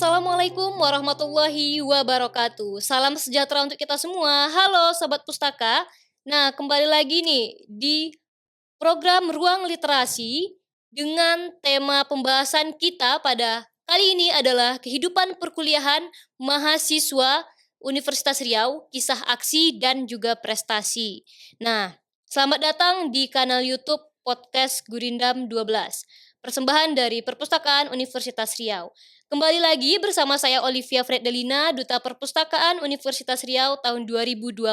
Assalamualaikum warahmatullahi wabarakatuh. Salam sejahtera untuk kita semua. Halo Sobat Pustaka. Nah, kembali lagi nih di program Ruang Literasi dengan tema pembahasan kita pada kali ini adalah kehidupan perkuliahan mahasiswa Universitas Riau, kisah aksi dan juga prestasi. Nah, selamat datang di kanal YouTube Podcast Gurindam 12, persembahan dari Perpustakaan Universitas Riau. Kembali lagi bersama saya Olivia Freddelina, Duta Perpustakaan Universitas Riau tahun 2024.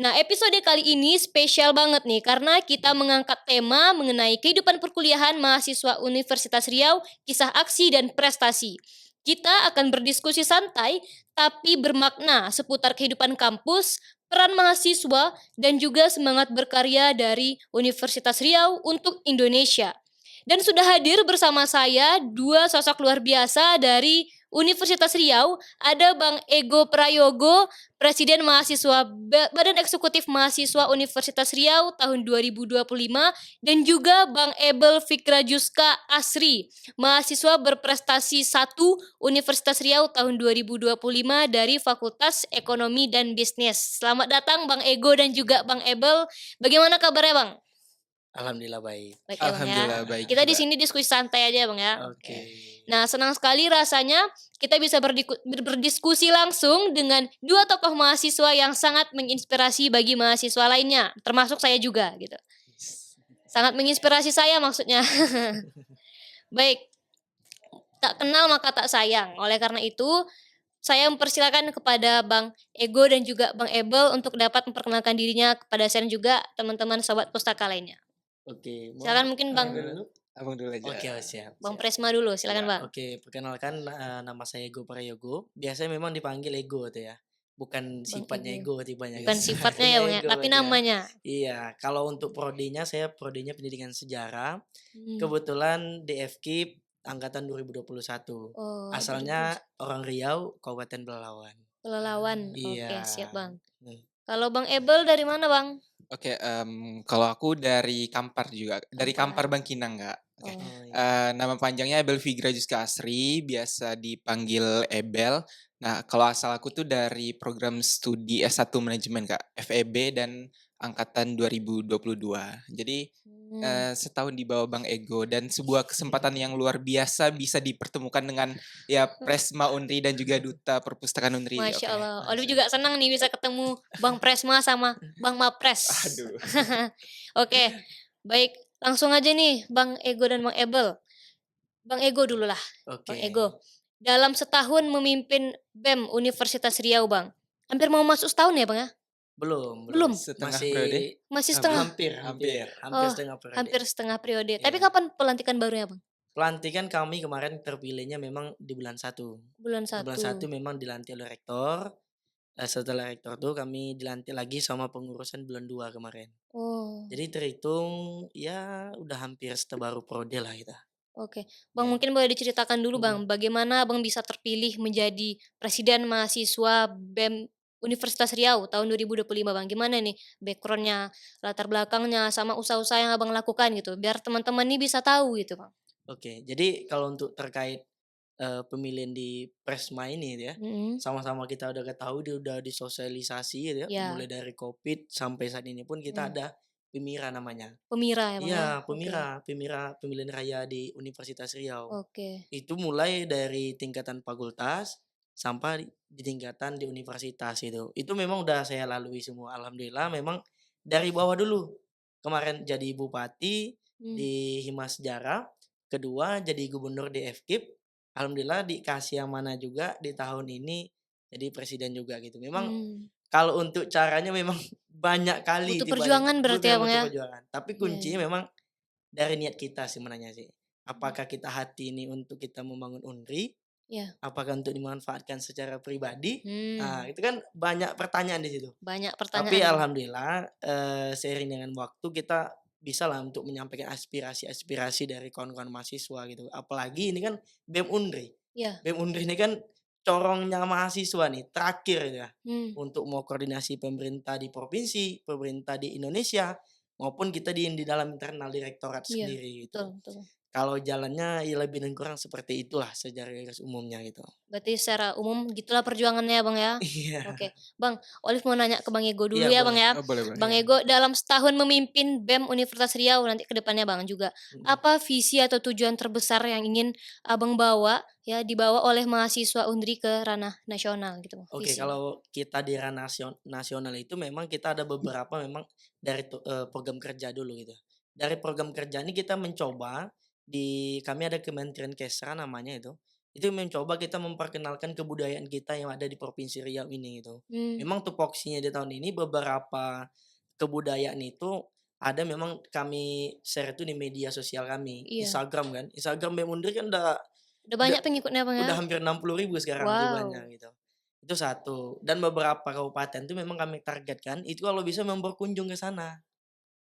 Nah, episode kali ini spesial banget nih karena kita mengangkat tema mengenai kehidupan perkuliahan mahasiswa Universitas Riau, kisah aksi dan prestasi. Kita akan berdiskusi santai tapi bermakna seputar kehidupan kampus, peran mahasiswa, dan juga semangat berkarya dari Universitas Riau untuk Indonesia. Dan sudah hadir bersama saya dua sosok luar biasa dari Universitas Riau. Ada Bang Ego Prayogo, Presiden Mahasiswa Badan Eksekutif Mahasiswa Universitas Riau tahun 2025, dan juga Bang Ebel Fikra Juska Asri, mahasiswa berprestasi 1 Universitas Riau tahun 2025 dari Fakultas Ekonomi dan Bisnis. Selamat datang Bang Ego dan juga Bang Ebel. Bagaimana kabarnya Bang? Alhamdulillah baik. Baik ya Bang ya. Alhamdulillah baik Kita di juga. sini diskusi santai aja Bang ya. Oke. Nah, senang sekali rasanya kita bisa berdiskusi langsung dengan dua tokoh mahasiswa yang sangat menginspirasi bagi mahasiswa lainnya, termasuk saya juga gitu. Sangat menginspirasi saya maksudnya. Baik, tak kenal maka tak sayang. Oleh karena itu, saya mempersilakan kepada Bang Ego dan juga Bang Ebel untuk dapat memperkenalkan dirinya kepada saya dan juga teman-teman sobat pustaka lainnya. Oke. Silakan mungkin Bang Abang dulu aja. Oke, siap. Bang siap. Presma dulu, silakan Ya, Bang. Oke, perkenalkan nama saya Ego Prayogo. Biasanya memang dipanggil Ego tuh ya. Bukan Bang sifatnya Ego. ego tipenya. Bukan guys. sifatnya ya Bang ya, Ego tapi berarti ya. namanya. Iya, kalau untuk prodinya saya prodinya pendidikan sejarah. Hmm. Kebetulan di FKIP angkatan 2021. Oh, Asalnya orang Riau, Kabupaten Pelalawan. Pelalawan. Iya. Oke, siap Bang. Hmm. Kalau Bang Ebel dari mana Bang? Oke, kalau aku dari Kampar juga, dari Kampar. Kampar Bangkinang Kak. Oke. Oh. Oh, iya. Nama panjangnya Ebel Figra Juska Asri, biasa dipanggil Ebel. Nah, kalau asal aku tuh dari program studi S1 Manajemen Kak, FEB dan angkatan 2022. Jadi setahun di bawah Bang Ego dan sebuah kesempatan yang luar biasa bisa dipertemukan dengan ya Presma Unri dan juga Duta Perpustakaan Unri. Masya Oke. Allah. Olive juga senang nih bisa ketemu Bang Presma sama Bang Mapres. Aduh. Oke, baik. Langsung aja nih Bang Ego dan Bang Ebel. Bang Ego dulu lah. Oke. Bang Ego. Dalam setahun memimpin BEM Universitas Riau Bang. Hampir mau masuk setahun ya Bang ya? Belum. Belum? Setengah Masih periode? Masih setengah? hampir Oh, setengah periode. hampir setengah periode. Tapi Iya. kapan pelantikan barunya Bang? Pelantikan kami kemarin terpilihnya memang di bulan 1. Bulan Di bulan 1 1. memang dilantik oleh rektor. Setelah rektor tuh kami dilantik lagi sama pengurusan bulan 2 kemarin. Oh, Jadi terhitung ya udah hampir setebaru prode lah kita. oke. Bang Ya. mungkin boleh diceritakan dulu Mhm. Bang, bagaimana Bang bisa terpilih menjadi presiden mahasiswa BEM Universitas Riau tahun 2025 Bang? Gimana nih background-nya, latar belakangnya, sama usaha-usaha yang Abang lakukan gitu, biar teman-teman nih bisa tahu gitu Bang. Oke, jadi kalau untuk terkait pemilihan di Presma ini ya, Mhm. sama-sama kita udah ketahui udah disosialisasi gitu ya, Ya. mulai dari Covid sampai saat ini pun kita ada Pemira namanya. Pemira ya Bang ya? Iya, Oke. Pemira pemilihan raya di Universitas Riau. Oke. Itu mulai dari tingkatan fakultas sampai di tingkatan di universitas itu. Itu memang udah saya lalui semua. Alhamdulillah memang dari bawah dulu. Kemarin jadi bupati Hmm. di Himas Sejarah, kedua jadi gubernur di FKIP. Alhamdulillah dikasih amanah juga di tahun ini jadi presiden juga gitu. Memang Hmm. kalau untuk caranya memang banyak kali Butuh dibalik perjuangan berarti ya memang Bang butuh ya? perjuangan. Tapi Iya, kuncinya iya. memang dari niat kita sebenarnya sih. Apakah kita hati ini untuk kita membangun UNRI? Iya. Apakah untuk dimanfaatkan secara pribadi? Nah, Hmm. itu kan banyak pertanyaan di situ. Banyak Tapi pertanyaan. alhamdulillah seiring dengan waktu kita bisa lah untuk menyampaikan aspirasi-aspirasi dari kawan-kawan mahasiswa gitu. Apalagi ini kan BEM UNRI. Iya. BEM UNRI ini kan corongnya mahasiswa nih, terakhir ya. Hmm. Untuk mau koordinasi pemerintah di provinsi, pemerintah di Indonesia, maupun kita di dalam internal direktorat Iya, sendiri gitu. betul. Kalau jalannya ya lebih dan kurang seperti itulah secara garis umumnya gitu. Berarti secara umum gitulah perjuangannya ya Bang ya? Iya. Oke. Bang, Olive mau nanya ke Bang Ego dulu Iya ya Bang boleh. ya. Oh, boleh boleh. Bang Iya. Ego dalam setahun memimpin BEM Universitas Riau nanti ke depannya Bang juga. Mhm. Apa visi atau tujuan terbesar yang ingin Abang bawa ya, dibawa oleh mahasiswa Undri ke ranah nasional gitu Bang, Oke, visinya? kalau kita di ranah nasional itu memang kita ada beberapa memang dari program kerja dulu gitu. Dari program kerja ini kita mencoba kami ada Kementerian Kesra namanya itu. Itu mencoba kita memperkenalkan kebudayaan kita yang ada di Provinsi Riau ini gitu. Mmm, Memang tupoksinya di tahun ini beberapa kebudayaan itu ada memang kami share itu di media sosial kami, iya. Instagram kan. Instagram BEM Undri kan Udah udah banyak pengikutnya Bang ya? udah hampir 60.000 sekarang jumlahnya Wow. gitu. Itu satu, dan beberapa kabupaten tuh memang kami targetkan itu kalau bisa memang berkunjung ke sana.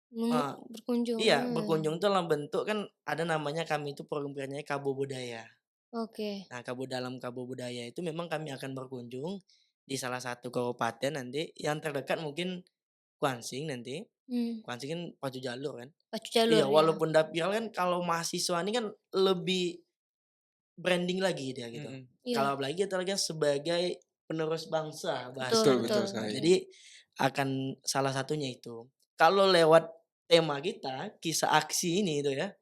Eee, Berkunjung, iya, berkunjung tuh dalam bentuk kan ada namanya kami itu program kerjanya Kabo Budaya. oke. Nah, Kabo Budaya itu memang kami akan berkunjung di salah satu kabupaten nanti, yang terdekat mungkin Kuansing nanti. Mmm, Kuansing kan pacu jalur kan. pacu Iya, jalur ya? walaupun Dapil kan kalau mahasiswa ini kan lebih branding lagi dia gitu. Mhm. Iya, Kalau apalagi kita lagi kan sebagai penerus bangsa betul Betul bahasanya. betul betul, Nah, sekali. iya. jadi akan salah satunya itu. Kalau lewat tema kita, kisah aksi ini itu ya,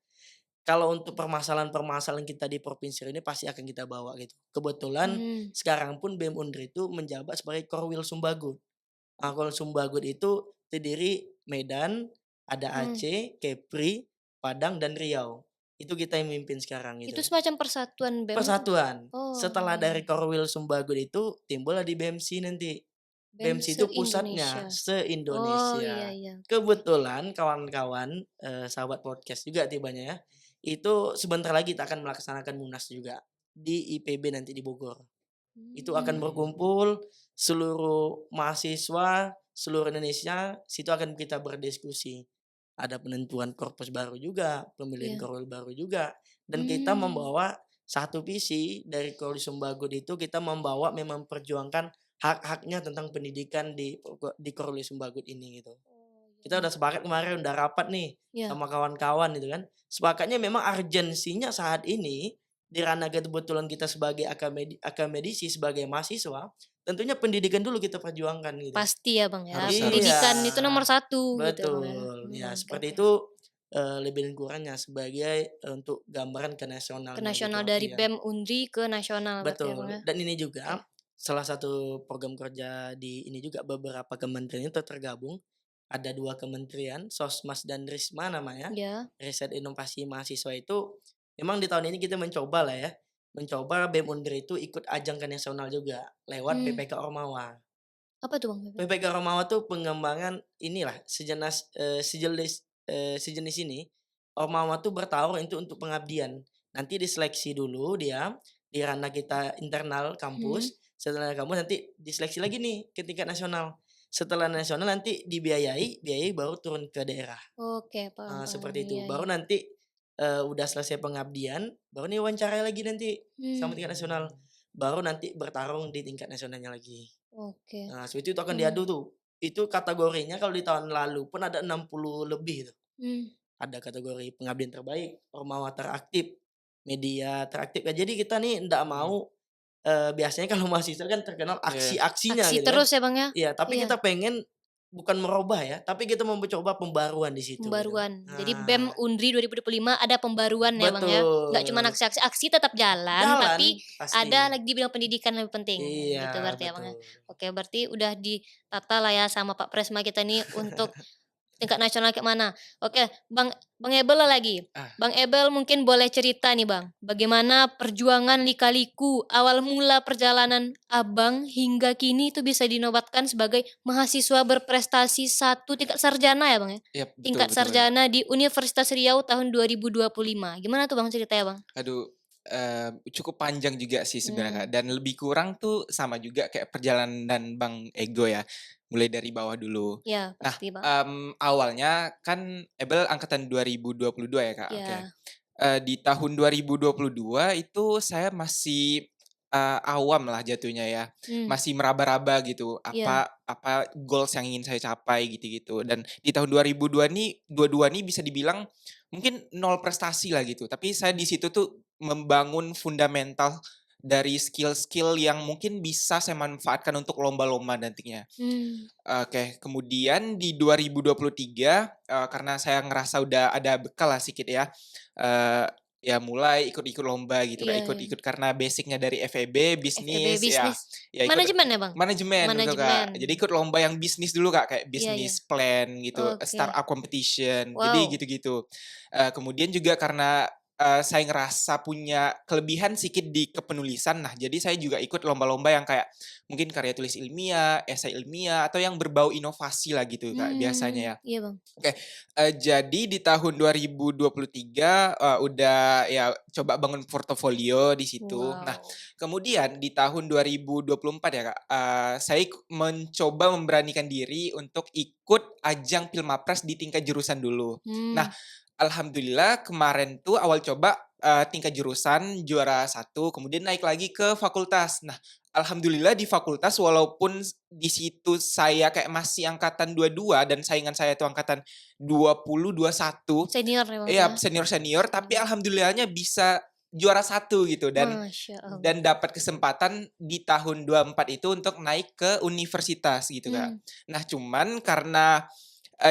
kalau untuk permasalahan-permasalahan kita di provinsi ini pasti akan kita bawa gitu. Kebetulan Mmm, sekarang pun BEM Undri itu menjabat sebagai Korwil Sumbagut. Nah, Korwil Sumbagut itu terdiri Medan, ada mmm. Aceh, Kepri, Padang, dan Riau. Itu kita yang mimpin sekarang Itu gitu. semacam persatuan BEM atau Persatuan. oh, Setelah iya. dari Korwil Sumbagut itu timbullah di BEMSI nanti. BEM BEMSI itu pusatnya se-Indonesia. Oh, iya se-Indonesia. iya, oke oke. Kebetulan kawan-kawan, sahabat podcast juga tibanya ya, itu sebentar lagi kita akan melaksanakan Munas juga di IPB nanti di Bogor. Itu akan Mmm, Mmm. berkumpul seluruh mahasiswa seluruh Indonesia, situ akan kita berdiskusi. Ada penentuan korpus baru juga, pemilihan iya. korwil baru juga, dan kita Mmm, membawa satu visi dari Korwil Sumbagut itu kita membawa memang memperjuangkan hak-haknya tentang pendidikan di Korwil Sumbagut ini gitu. oh, iya Kita iya. udah sepakat kemarin, udah rapat nih Iya, sama kawan-kawan itu kan. Sepakatnya memang urgensinya saat ini di ranah kebetulan kita sebagai akademisi, sebagai mahasiswa, tentunya pendidikan dulu kita perjuangkan gitu. pasti ya, Bang, ya. Harus harus. Iya, Pendidikan itu nomor satu gitu ya, Bang, ya. betul. Ya Oke seperti oke. itu, lebih dan kurangnya sebagai, untuk gambaran ke Ke nasionalnya nasional gitu, dari iya. BEM Undri ke nasional berarti ya, Bang, Betul, ya? dan ini Oke. juga salah satu program kerja di ini juga beberapa kementerian itu tergabung. Ada 2 kementerian, Sosmas dan Risma namanya. Iya. Riset Inovasi Mahasiswa itu memang di tahun ini kita mencoba lah ya, mencoba BEM Undri itu ikut ajang ke nasional juga lewat Mmm, PPK Ormawa. apa tuh, Bang, BPK? PPK Ormawa tuh pengembangan inilah sejenis ini, Ormawa tuh bertaruh itu untuk pengabdian. Nanti diseleksi dulu dia, di ranah kita internal Mhm. kampus, setelah kampus nanti diseleksi lagi nih ke tingkat nasional. Setelah nasional nanti biayai baru turun ke daerah. Oke, paham paham. Seperti itu. Iya Baru iya. nanti, udah selesai pengabdian, baru nih wawancara lagi nanti sama Mmm, tingkat nasional. Baru nanti bertarung di tingkat nasionalnya lagi. oke. Nah, seperti itu akan Mmm, diadu tuh. Itu kategorinya kalau di tahun lalu pun ada 60 lebih tuh. mmm. Ada kategori pengabdian terbaik, ormawa teraktif, media teraktif. Ya jadi kita nih ndak Mhm. mau, biasanya kalau mahasiswa kan terkenal Iya iya. aksi-aksinya Aksi gitu kan. terus ya, Bang, ya? Iya, tapi Iya. kita pengen bukan merubah ya, tapi kita mau mencoba pembaruan di situ gitu. Pembaruan. Jadi BEM Nah, Undri 2025 ada pembaruan ya, Bang, ya? Nggak cuma betul. aksi-aksi, aksi tetap jalan, Jalan, tapi pasti. ada lagi di bidang pendidikan lebih penting, Iya, gitu berarti ya, Bang, ya? betul. Oke, berarti udah ditata lah ya sama Pak Presma kita nih untuk tingkat nasional kayak mana. Oke, Bang Ebel lagi. Ah, Bang Ebel mungkin boleh cerita nih, Bang, bagaimana perjuangan lika-liku awal mula perjalanan Abang hingga kini itu bisa dinobatkan sebagai mahasiswa berprestasi satu tingkat sarjana ya, Bang, ya? iya betul Tingkat betul, Kak. sarjana di Universitas Riau tahun 2025. Gimana tuh, Bang, ceritanya, Bang? Aduh, cukup panjang juga sih sebenarnya, Nah, Kak, dan lebih kurang tuh sama juga kayak perjalanan Bang Ego ya, mulai dari bawah dulu. ya Nah, pasti, Bang. awalnya kan Ebel angkatan 2022 ya, Kak, oke. Ya. Di tahun 2022 itu saya masih awam lah jatuhnya ya, Mmm, masih meraba-raba gitu, iya. apa goals yang ingin saya capai gitu-gitu. Dan di tahun 2022 nih bisa dibilang mungkin nol prestasi lah gitu, tapi saya di situ tuh membangun fundamental dari skill-skill yang mungkin bisa saya manfaatkan untuk lomba-lomba nantinya. Mmm, Oke, kemudian di 2023, karena saya ngerasa udah ada bekal lah sedikit ya, eee, ya mulai ikut-ikut lomba gitu, iya Kak, iya. ikut-ikut karena basic-nya dari FEB, FEB bisnis, bisnis. ya ikut Manajemen ya, Bang? manajemen, betul, Manajemen. Kak. Jadi ikut lomba yang bisnis dulu, Kak, kayak Iya iya. bisnis plan gitu, Oke. startup competition, jadi Wow. gitu-gitu. Kemudian juga karena, saya ngerasa punya kelebihan sedikit di kepenulisan, nah jadi saya juga ikut lomba-lomba yang kayak mungkin karya tulis ilmiah, esai ilmiah, atau yang berbau inovasi lah gitu, Kak, biasanya ya. Iya, Bang. Oke, jadi di tahun 2023, udah ya coba bangun portofolio di situ. Nah, Wow. kemudian di tahun 2024 ya, Kak, saya mencoba memberanikan diri untuk ikut ajang Pilmapres di tingkat jurusan dulu. Nah, Mmm, alhamdulillah kemarin tuh awal coba, tingkat jurusan juara satu, kemudian naik lagi ke fakultas. Nah, alhamdulillah di fakultas walaupun di situ saya kayak masih angkatan 22 dan saingan saya itu angkatan 20, 21, senior ya, Bang, iya ya? senior-senior, tapi Mmm, alhamdulillahnya bisa juara satu gitu Masya dan Allah. dapat kesempatan di tahun 24 itu untuk naik ke universitas gitu, Kak. Mmm, Nah, cuman karena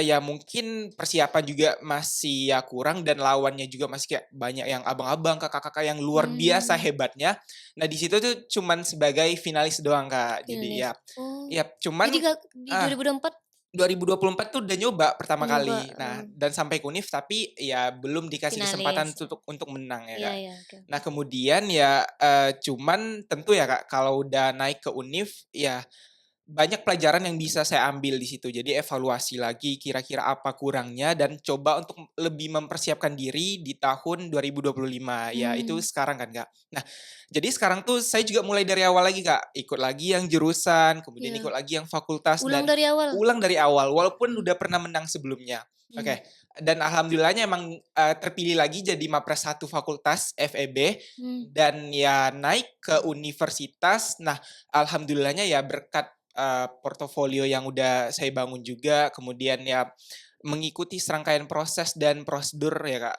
ya mungkin persiapan juga masih ya kurang dan lawannya juga masih kayak banyak yang abang-abang, kakak-kakak yang luar biasa mmm, hebatnya. Nah, di situ tuh cuman sebagai finalis doang, Kak. Jadi finalis. ya Oh, ya jadi cuman Kak, di ah, 2024 2024 tuh udah nyoba pertama udah nyoba, kali. Nah, dan sampai ke univ tapi ya belum dikasih kesempatan finalis ya? untuk menang ya, Iya Kak. iya, oke Nah, oke. kemudian ya, cuman tentu ya, Kak, kalau udah naik ke univ ya banyak pelajaran yang bisa saya ambil di situ. Jadi evaluasi lagi kira-kira apa kurangnya dan coba untuk lebih mempersiapkan diri di tahun 2025. Ya itu Mmm, sekarang kan, Kak. Nah, jadi sekarang tuh saya juga mulai dari awal lagi, Kak. Ikut lagi yang jurusan, kemudian ikut iya. lagi yang fakultas Ulang dan dari awal? ulang dari awal walaupun Mmm, udah pernah menang sebelumnya. mmm, Oke, dan alhamdulillahnya emang, terpilih lagi jadi Mapres satu fakultas FEB mmm, dan ya naik ke universitas. Nah, alhamdulillahnya ya berkat portofolio yang udah saya bangun juga, kemudian ya mengikuti serangkaian proses dan prosedur ya, Kak,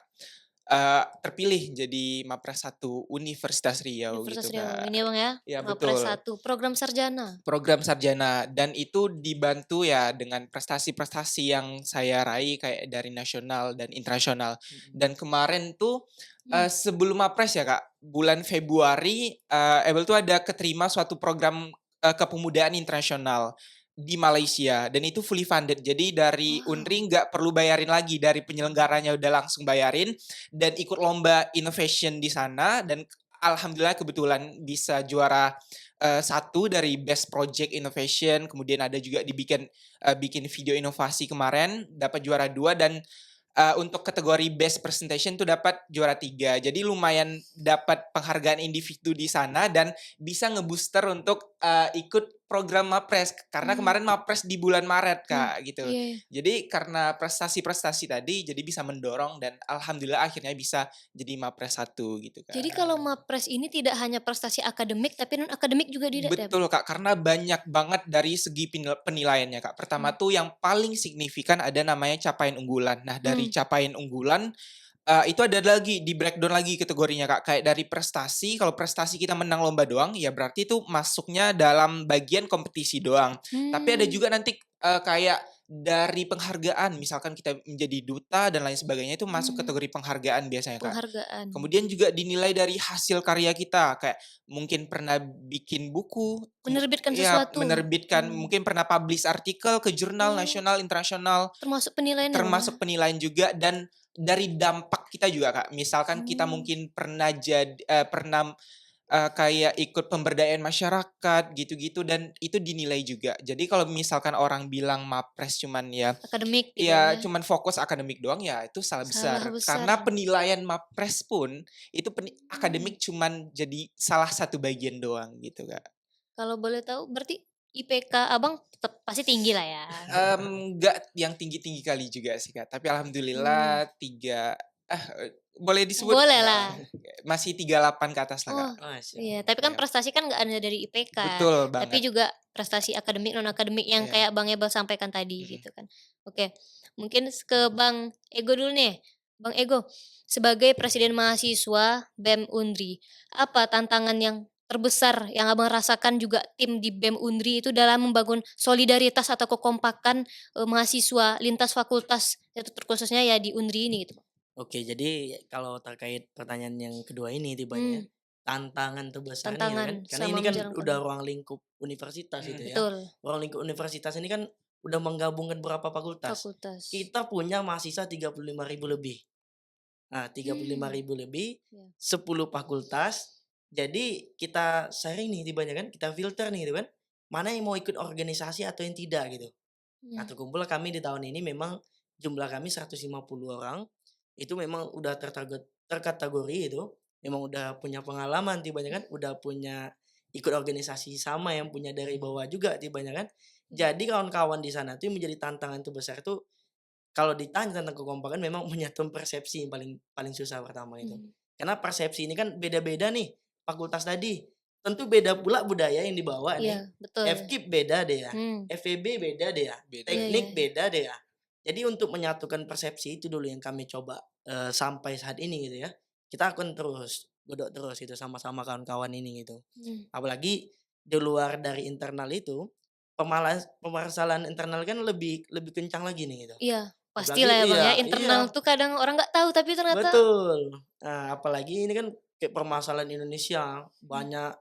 terpilih jadi Mapres satu Universitas Riau Universitas gitu, Riau. Kak. Ini ya, Bang, ya? Ya Mapres betul, 1, program sarjana? program sarjana dan itu dibantu ya dengan prestasi-prestasi yang saya raih kayak dari nasional dan internasional. Mhm. Dan kemarin tuh, Mmm, sebelum Mapres ya, Kak, bulan Februari, Able tuh ada keterima suatu program, kepemudaan internasional di Malaysia dan itu fully funded. Jadi dari wow, UNRI nggak perlu bayarin lagi, dari penyelenggaranya udah langsung bayarin dan ikut lomba innovation di sana dan alhamdulillah kebetulan bisa juara 1 dari Best Project Innovation, kemudian ada juga bikin video inovasi kemarin, dapat juara 2 dan untuk kategori best presentation tuh dapat juara 3. Jadi lumayan dapat penghargaan individu di sana dan bisa nge-booster untuk, ikut program Mapres. Karena mmm, kemarin Mapres di bulan Maret, mmm, Kak, gitu. iya iya. Jadi karena prestasi-prestasi tadi, jadi bisa mendorong dan alhamdulillah akhirnya bisa jadi Mapres satu gitu, Jadi Kak. kalau Mapres ini tidak hanya prestasi akademik, tapi non-akademik juga tidak ya, Bang? Betul, Kak, karena banyak banget dari segi penilaiannya, Kak. Mmm, Pertama tuh yang paling signifikan ada namanya capaian unggulan. Nah, dari mmm, capaian unggulan, itu ada lagi, di-breakdown lagi kategorinya, Kak. Kayak dari prestasi, kalau prestasi kita menang lomba doang, ya berarti itu masuknya dalam bagian kompetisi doang. Tapi ada mmm, juga nanti, kayak dari penghargaan, misalkan kita menjadi duta dan lain sebagainya, itu masuk mmm, kategori penghargaan biasanya, Kak. penghargaan. Kemudian juga dinilai dari hasil karya kita, kayak mungkin pernah bikin buku, Menerbitkan iya, sesuatu? menerbitkan, Mmm, mungkin pernah publish artikel ke jurnal oh, nasional, internasional, termasuk penilaian ya, Bang, ya? termasuk penilaian juga dan dari dampak kita juga, Kak. Misalkan kita Mmm, mungkin pernah kayak ikut pemberdayaan masyarakat gitu-gitu dan itu dinilai juga. Jadi kalau misalkan orang bilang Mapres cuman akademik gitu ya ya? cuman fokus akademik doang, ya itu salah Salah besar. besar. Karena penilaian Mapres pun itu Mmm, akademik cuman jadi salah satu bagian doang gitu, Kak. kalau boleh tahu berarti IPK Abang tetap pasti tinggi lah ya? Enggak yang tinggi-tinggi kali juga sih, Kak, tapi Mmm, alhamdulillah 3, boleh disebut Boleh nggak? lah. Masih 38 ke atas lah, Kak. Oh, Oh, siap. iya. Tapi kan Iya. prestasi kan nggak hanya dari IPK, Betul tapi banget. juga prestasi akademik, non akademik yang Iya. kayak Bang Ebal sampaikan tadi Mhm. gitu kan. Oke, mungkin ke Bang Ego dulu nih. Bang Ego, sebagai presiden mahasiswa BEM Undri, apa tantangan yang terbesar yang Abang rasakan juga tim di BEM Undri itu dalam membangun solidaritas atau kekompakan, mahasiswa lintas fakultas, itu terkhususnya ya di Undri ini gitu, Bang? Oke, jadi kalau terkait pertanyaan yang kedua ini tibanya, Mmm, tantangan terbesarnya gitu tantangan kan, karena selama ini kan menjalankan udah ruang lingkup universitas Mhm. itu ya. betul, Ruang lingkup universitas ini kan udah menggabungkan beberapa fakultas. fakultas. Kita punya mahasiswa 35.000 lebih. Nah, tiga puluh lima Mmm, ribu lebih, iya. 10 fakultas. Jadi kita sharing nih tibanya kan, kita filter nih gitu kan. Mana yang mau ikut organisasi atau yang tidak gitu. Nah, Mmm, terkumpul kami di tahun ini memang jumlah kami 150 orang. Itu memang udah terkategori itu, memang udah punya pengalaman tibanya kan, udah punya ikut organisasi sama yang punya dari bawah juga tibanya kan. iya. Jadi kawan-kawan di sana tuh yang menjadi tantangan terbesar itu kalau ditanya tentang kekompakan memang menyatukan persepsi yang paling paling susah pertama itu. Mhm. Karena persepsi ini kan beda-beda nih, fakultas tadi. Tentu beda pula budaya yang dibawa Iya, nih. betul. FKIP beda deh ya, Mmm, FEB beda deh ya, Beda iya ya. iya teknik iya. beda deh ya. Jadi untuk menyatukan persepsi itu dulu yang kami coba, sampai saat ini gitu ya. Kita akan terus, godok terus itu sama-sama kawan-kawan ini gitu. Mmm, Apalagi di luar dari internal itu, pemasalahan internal kan lebih lebih kencang lagi nih gitu. iya, Apalagi pastilah ya, Bang, iya ya, iya, internal tuh kadang orang nggak tahu tapi ternyata betul. Nah, apalagi ini kan kayak permasalahan Indonesia, mmm, banyak,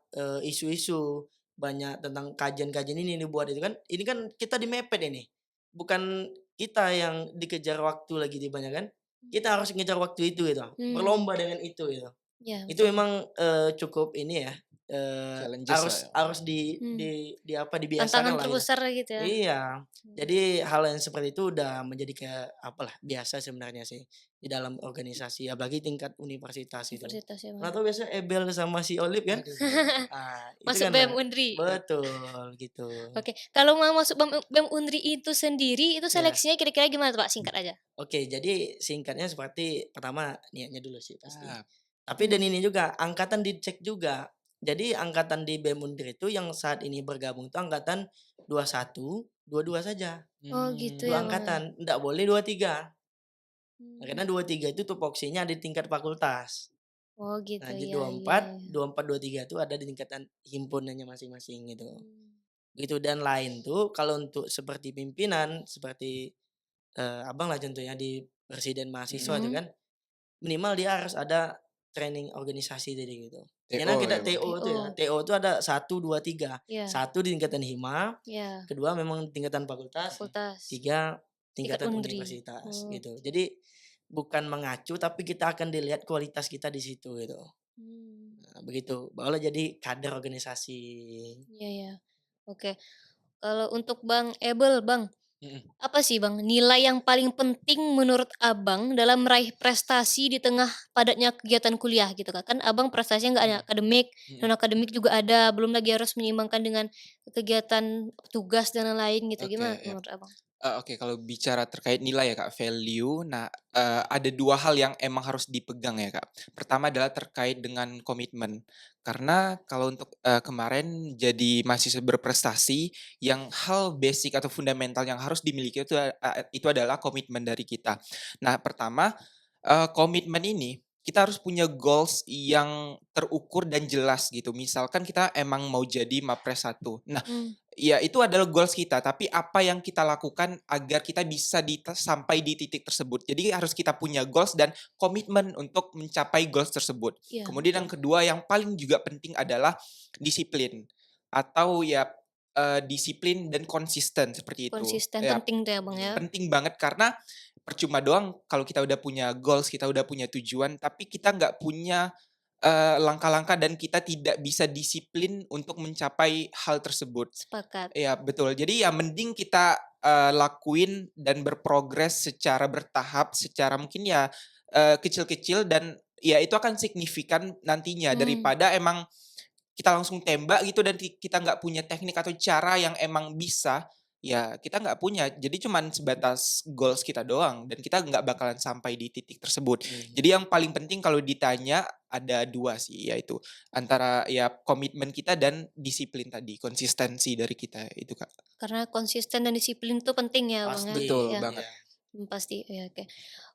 isu-isu, banyak tentang kajian-kajian ini dibuat itu kan, ini kan kita dimepet ini. Bukan kita yang dikejar waktu lagi di banyak kan, kita harus ngejar waktu itu gitu, mmm, berlomba dengan itu gitu. iya Itu betul. memang, cukup ini ya, Challenges lah harus ya. harus Mmm, di apa, tantangan dibiasakan lah gitu. terbesar gitu ya. Iya, Mmm, jadi hal yang seperti itu udah menjadi kayak apalah, biasa sebenarnya sih di dalam organisasi, apalagi tingkat universitas itu. universitas ya, Bang, Karena ya. tuh biasa Ebel sama si Olive kan, Waduh. itu Masuk kan BEM Undri. betul gitu. Oke, kalau mau masuk BEM Undri itu sendiri, itu Ya, seleksinya kira-kira gimana tuh, Pak? Singkat aja. oke, jadi singkatnya seperti pertama niatnya dulu sih pasti. Ah, Tapi dan Mmm, ini juga angkatan dicek juga. Jadi angkatan di BEM Undri itu yang saat ini bergabung itu angkatan 21, 22 saja. oh gitu mmm, ya, 2 Bang, ya. angkatan, nggak boleh 23. Mmm, Karena 23 itu tupoksinya ada di tingkat fakultas. oh gitu, Nah, jadi iya iya. 24, 23 itu ada di tingkatan himpunannya masing-masing gitu. Mmm, Gitu dan lain tuh kalau untuk seperti pimpinan, seperti, Abang lah contohnya di presiden mahasiswa itu mhm. mhm, kan, minimal dia harus ada training organisasi tadi gitu. Karena TO kita ya, Bang? TO itu ya, TO, TO itu ada 1, 2, 3. iya 1 di tingkatan hima, iya, kedua memang tingkatan fakultas, fakultas, 3 tingkat tingkatan Undri. universitas Oh, gitu. Jadi bukan mengacu tapi kita akan dilihat kualitas kita di situ gitu. mmm, Nah, begitu, barulah jadi kader organisasi. iya iya. Oke, kalau untuk Bang Ebel, Bang, Mhm. apa sih Bang, nilai yang paling penting menurut Abang dalam meraih prestasi di tengah padatnya kegiatan kuliah gitu Kak? Kan Abang prestasinya nggak hanya Mhm akademik, mhm. non-akademik juga ada, belum lagi harus menyeimbangkan dengan kegiatan tugas dan lain-lain gitu, Oke, gimana ya. menurut Abang? Oke, kalau bicara terkait nilai ya Kak, value, nah, ada 2 hal yang emang harus dipegang ya Kak. Pertama adalah terkait dengan komitmen. Karena kalau untuk, kemarin jadi mahasiswa berprestasi, yang hal basic atau fundamental yang harus dimiliki itu adalah komitmen dari kita. Nah pertama, komitmen ini, kita harus punya goals yang terukur dan jelas gitu. Misalkan kita emang mau jadi Mapres 1. Nah, Mmm, ya itu adalah goals kita, tapi apa yang kita lakukan agar kita bisa sampai di titik tersebut. Jadi harus kita punya goals dan komitmen untuk mencapai goals tersebut. iya Kemudian betul. yang kedua yang paling juga penting adalah disiplin atau ya, disiplin dan konsisten seperti itu. Konsisten Ya, penting tuh ya Bang ya? penting banget karena percuma doang kalau kita udah punya goals, kita udah punya tujuan, tapi kita nggak punya langkah-langkah dan kita tidak bisa disiplin untuk mencapai hal tersebut. Sepakat. Iya betul. Jadi ya mending kita, lakuin dan berprogres secara bertahap, secara mungkin ya, kecil-kecil dan ya itu akan signifikan nantinya Mmm, daripada emang kita langsung tembak gitu dan kita nggak punya teknik atau cara yang emang bisa, ya kita nggak punya. Jadi cuman sebatas goals kita doang dan kita nggak bakalan sampai di titik tersebut. Mhm. Jadi yang paling penting kalau ditanya ada 2 sih, yaitu antara ya komitmen kita dan disiplin tadi, konsistensi dari kita itu, Kak. Karena konsisten dan disiplin itu penting ya, Bang, ya? Pasti, Betul Ya, banget. iya. pasti, ya, oke.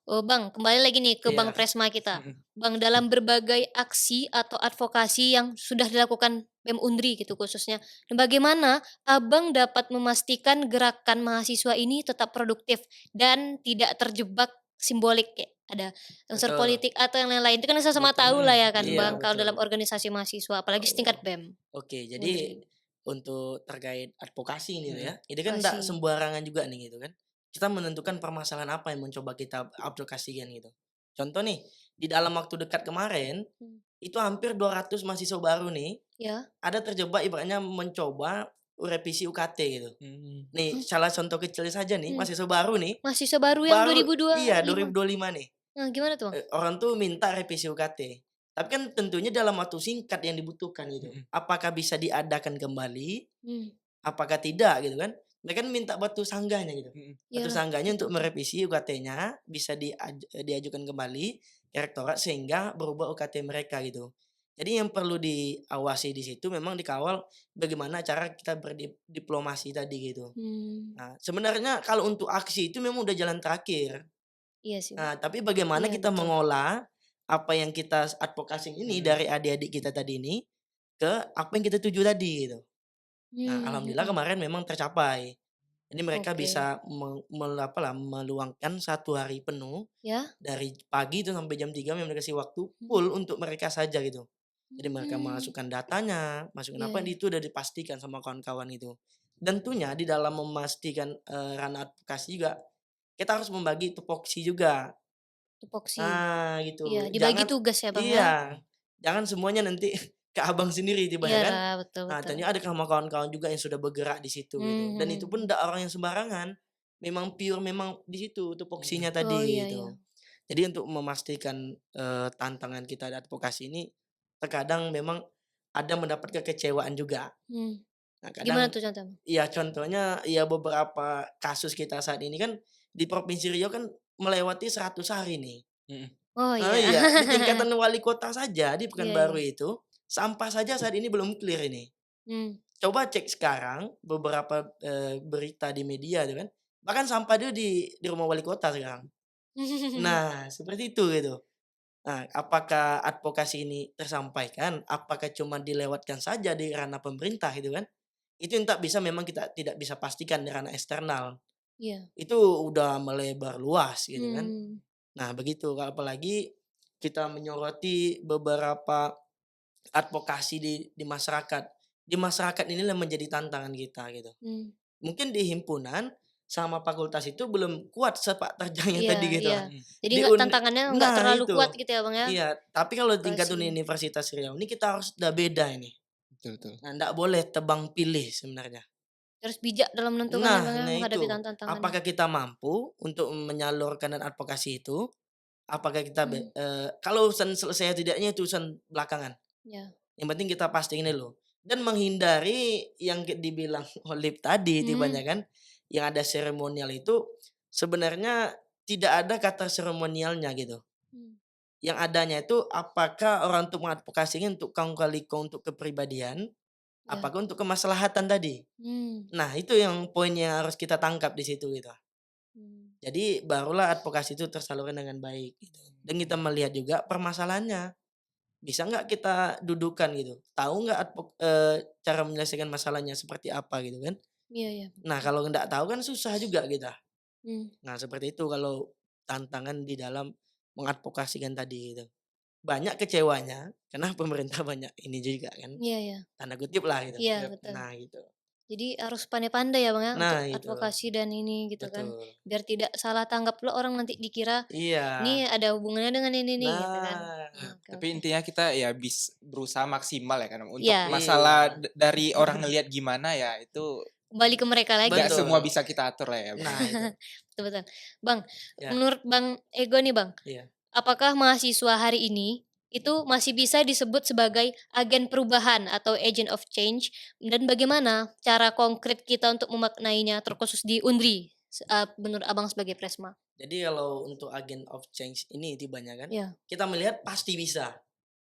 Oh, Bang, kembali lagi nih ke Bang Iya, Presma kita. Mhm. Bang, dalam berbagai aksi atau advokasi yang sudah dilakukan BEM Undri gitu khususnya, nah bagaimana Abang dapat memastikan gerakan mahasiswa ini tetap produktif dan tidak terjebak simbolik kayak ada unsur betul, politik atau yang lain-lain. Itu kan sama-sama betul. tahu lah ya kan, Iya, Bang, kalau dalam betul. organisasi mahasiswa, apalagi setingkat Oh, BEM oke. Jadi Undri. untuk terkait advokasi ini tuh Mhm. ya, ini kan nggak Kasih. sembarangan juga nih gitu kan. Kita menentukan permasalahan apa yang mencoba kita advokasikan gitu. Contoh nih, di dalam waktu dekat kemarin, Mmm, itu hampir 200 mahasiswa baru nih, ya? ada terjebak ibaratnya mencoba revisi UKT gitu. Mmm. Nih, salah contoh kecil saja nih, Mmm, mahasiswa baru nih, mahasiswa baru yang baru iya 2025. 2025 nih. Nah, gimana tuh, Bang? Orang tuh minta revisi UKT. Tapi kan tentunya dalam waktu singkat yang dibutuhkan gitu. Mhm. Apakah bisa diadakan kembali, Mmm, apakah tidak gitu kan. Mereka kan minta batu sanggahnya gitu. Mhm. Batu iyalah, sanggahnya betul untuk betul. merevisi UKT-nya bisa diajukan kembali ke rektorat sehingga berubah UKT mereka gitu. Jadi yang perlu diawasi di situ memang dikawal bagaimana cara kita berdiplomasi tadi gitu. Mmm, Nah, sebenarnya kalau untuk aksi itu memang udah jalan terakhir. iya sih, Bang. Nah, tapi bagaimana Iya, kita betul. mengolah apa yang kita advokasi ini Mhm. dari adik-adik kita tadi ini ke apa yang kita tuju tadi gitu. Nah, Mmm, alhamdulillah mhm. kemarin memang tercapai. Jadi mereka Oke. bisa apalah, meluangkan 1 hari penuh Ya? dari pagi itu sampai jam 3 memang dikasih waktu Mhm. full untuk mereka saja gitu. Jadi mereka Mmm, masukkan datanya, masukin iya apa, iya. itu udah dipastikan sama kawan-kawan itu. Dan tentunya di dalam memastikan, ranah advokasi juga, kita harus membagi tupoksi juga. Tupoksi. Nah, Iya, gitu. dibagi Jangan tugas ya, Bang, ya? iya, jangan semuanya nanti ke Abang sendiri tiba ya kan. Iyalah, betul Nah, betul. tentunya ada sama kawan-kawan juga yang sudah bergerak di situ gitu. Mmm, Dan itu pun mhm. ndak orang yang sembarangan. Memang pure memang di situ tupoksinya Mhm. Oh, tadi iya iya. gitu. Jadi untuk memastikan, tantangan kita di advokasi ini terkadang memang ada mendapat kekecewaan juga. Mmm, Nah, gimana kadang tuh contohnya? iya contohnya ya beberapa kasus kita saat ini kan di Provinsi Riau kan melewati 100 hari nih. Mhm. Oh, Oh iya. iya, di tingkatan wali kota saja di Iya Pekanbaru iya. itu, sampah saja saat ini belum clear ini. Mmm. Coba cek sekarang beberapa, berita di media tuh kan, bahkan sampah itu di rumah wali kota sekarang. Nah, seperti itu gitu. Nah, apakah advokasi ini tersampaikan? Apakah cuma dilewatkan saja di ranah pemerintah gitu kan? Itu yang tak bisa memang kita tidak bisa pastikan di ranah eksternal. Iya. Itu udah melebar luas gitu kan. Mmm, Nah begitu, apalagi kita menyoroti beberapa advokasi di masyarakat. Di masyarakat inilah menjadi tantangan kita gitu. mmm. Mungkin di himpunan sama fakultas itu belum kuat sepak terjang yang Iya tadi gitu. iya. Mhm. Jadi Di nggak uni tantangannya nggak nah terlalu itu, kuat gitu ya, Bang, ya? iya. Tapi kalau tingkat Advokasi. Universitas Riau ini kita harus udah beda ini. Betul betul. Nah, ndak boleh tebang pilih sebenarnya. Harus bijak dalam menentukan ya, Nah Bang, ya, nah menghadapi itu, tantangannya. apakah kita mampu untuk menyalurkan dan advokasi itu? Apakah kita Mmm, kalau urusan selesai atau tidaknya itu urusan belakangan. iya. Yang penting kita pastiin dulu. Dan menghindari yang dibilang Olip tadi itu Mhm. banyak kan, yang ada seremonial itu sebenarnya tidak ada kata seremonialnya gitu. Mmm, Yang adanya itu apakah orang untuk mengadvokasinya untuk kong kali kong untuk kepribadian, iya. apakah untuk kemaslahatan tadi. Mmm, Nah itu yang poin yang harus kita tangkap di situ gitu. mmm. Jadi barulah advokasi itu tersalurkan dengan baik gitu. Dan kita melihat juga permasalahannya. Bisa nggak kita dudukan gitu, tahu nggak cara menyelesaikan masalahnya seperti apa gitu kan. Iya iya, Nah betul. kalau nggak tahu kan susah juga kita. Mmm, Nah seperti itu kalau tantangan di dalam mengadvokasikan tadi gitu. Banyak kecewanya karena pemerintah banyak ini juga kan, iya iya. tanda kutip lah gitu. Iya, Yap. betul. Nah gitu. Jadi harus pandai-pandai ya, Bang, ya, untuk Nah itu, advokasi dan ini gitu kan, betul. biar tidak salah tanggap pula orang nanti dikira, Iya. ini ada hubungannya dengan ini nih gitu kan. Nah, Oke Tapi oke. intinya kita ya berusaha maksimal ya kan, untuk Iya, masalah iya, dari orang ngelihat gimana ya itu kembali ke mereka nggak lagi. semua betul. bisa kita atur lah ya, Bang. Nah itu, Betul betul. Bang, ya, menurut Bang Ego nih, Bang, iya, apakah mahasiswa hari ini itu masih bisa disebut sebagai agen perubahan atau agent of change, dan bagaimana cara konkret kita untuk memaknainya terkhusus di UNDRI, menurut Abang sebagai Presma? Jadi kalau untuk agent of change ini tibanya kan, Ya, kita melihat pasti bisa.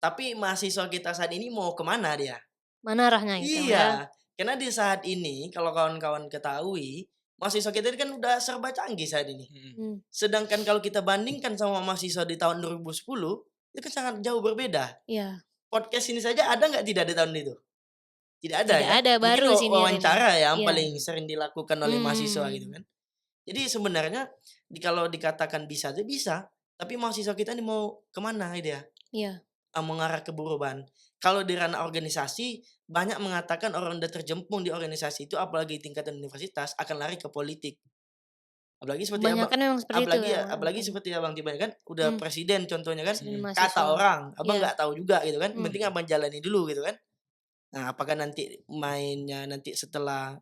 Tapi mahasiswa kita saat ini mau kemana dia? mana arahnya gitu ya? Iya, karena di saat ini kalau kawan-kawan ketahui, mahasiswa kita ini kan udah serba canggih saat ini. Mhm. Mmm, Sedangkan kalau kita bandingkan sama mahasiswa di tahun 2010, itu kan sangat jauh berbeda. iya, Podcast ini saja ada nggak tidak di tahun itu? Tidak ada tidak kan? ada, Mungkin baru senior ini. wawancara ya yang Iya, paling sering dilakukan oleh mahasiswa gitu mmm, kan. Jadi sebenarnya kalau dikatakan bisa aja bisa, tapi mahasiswa kita ini mau kemana dia? iya, Mengarah ke perubahan. Kalau di ranah organisasi, banyak mengatakan orang udah terjempung di organisasi itu apalagi tingkatan universitas akan lari ke politik. Apalagi seperti kebanyakan memang seperti itu ya, apalagi mhm, seperti Abang Tiban kan udah mmm, presiden contohnya kan, presiden Mhm. kata mahasiswa, orang, Abang iya, nggak tahu juga gitu kan, yang mmm, penting Abang jalani dulu gitu kan. Nah, apakah nanti mainnya nanti setelah,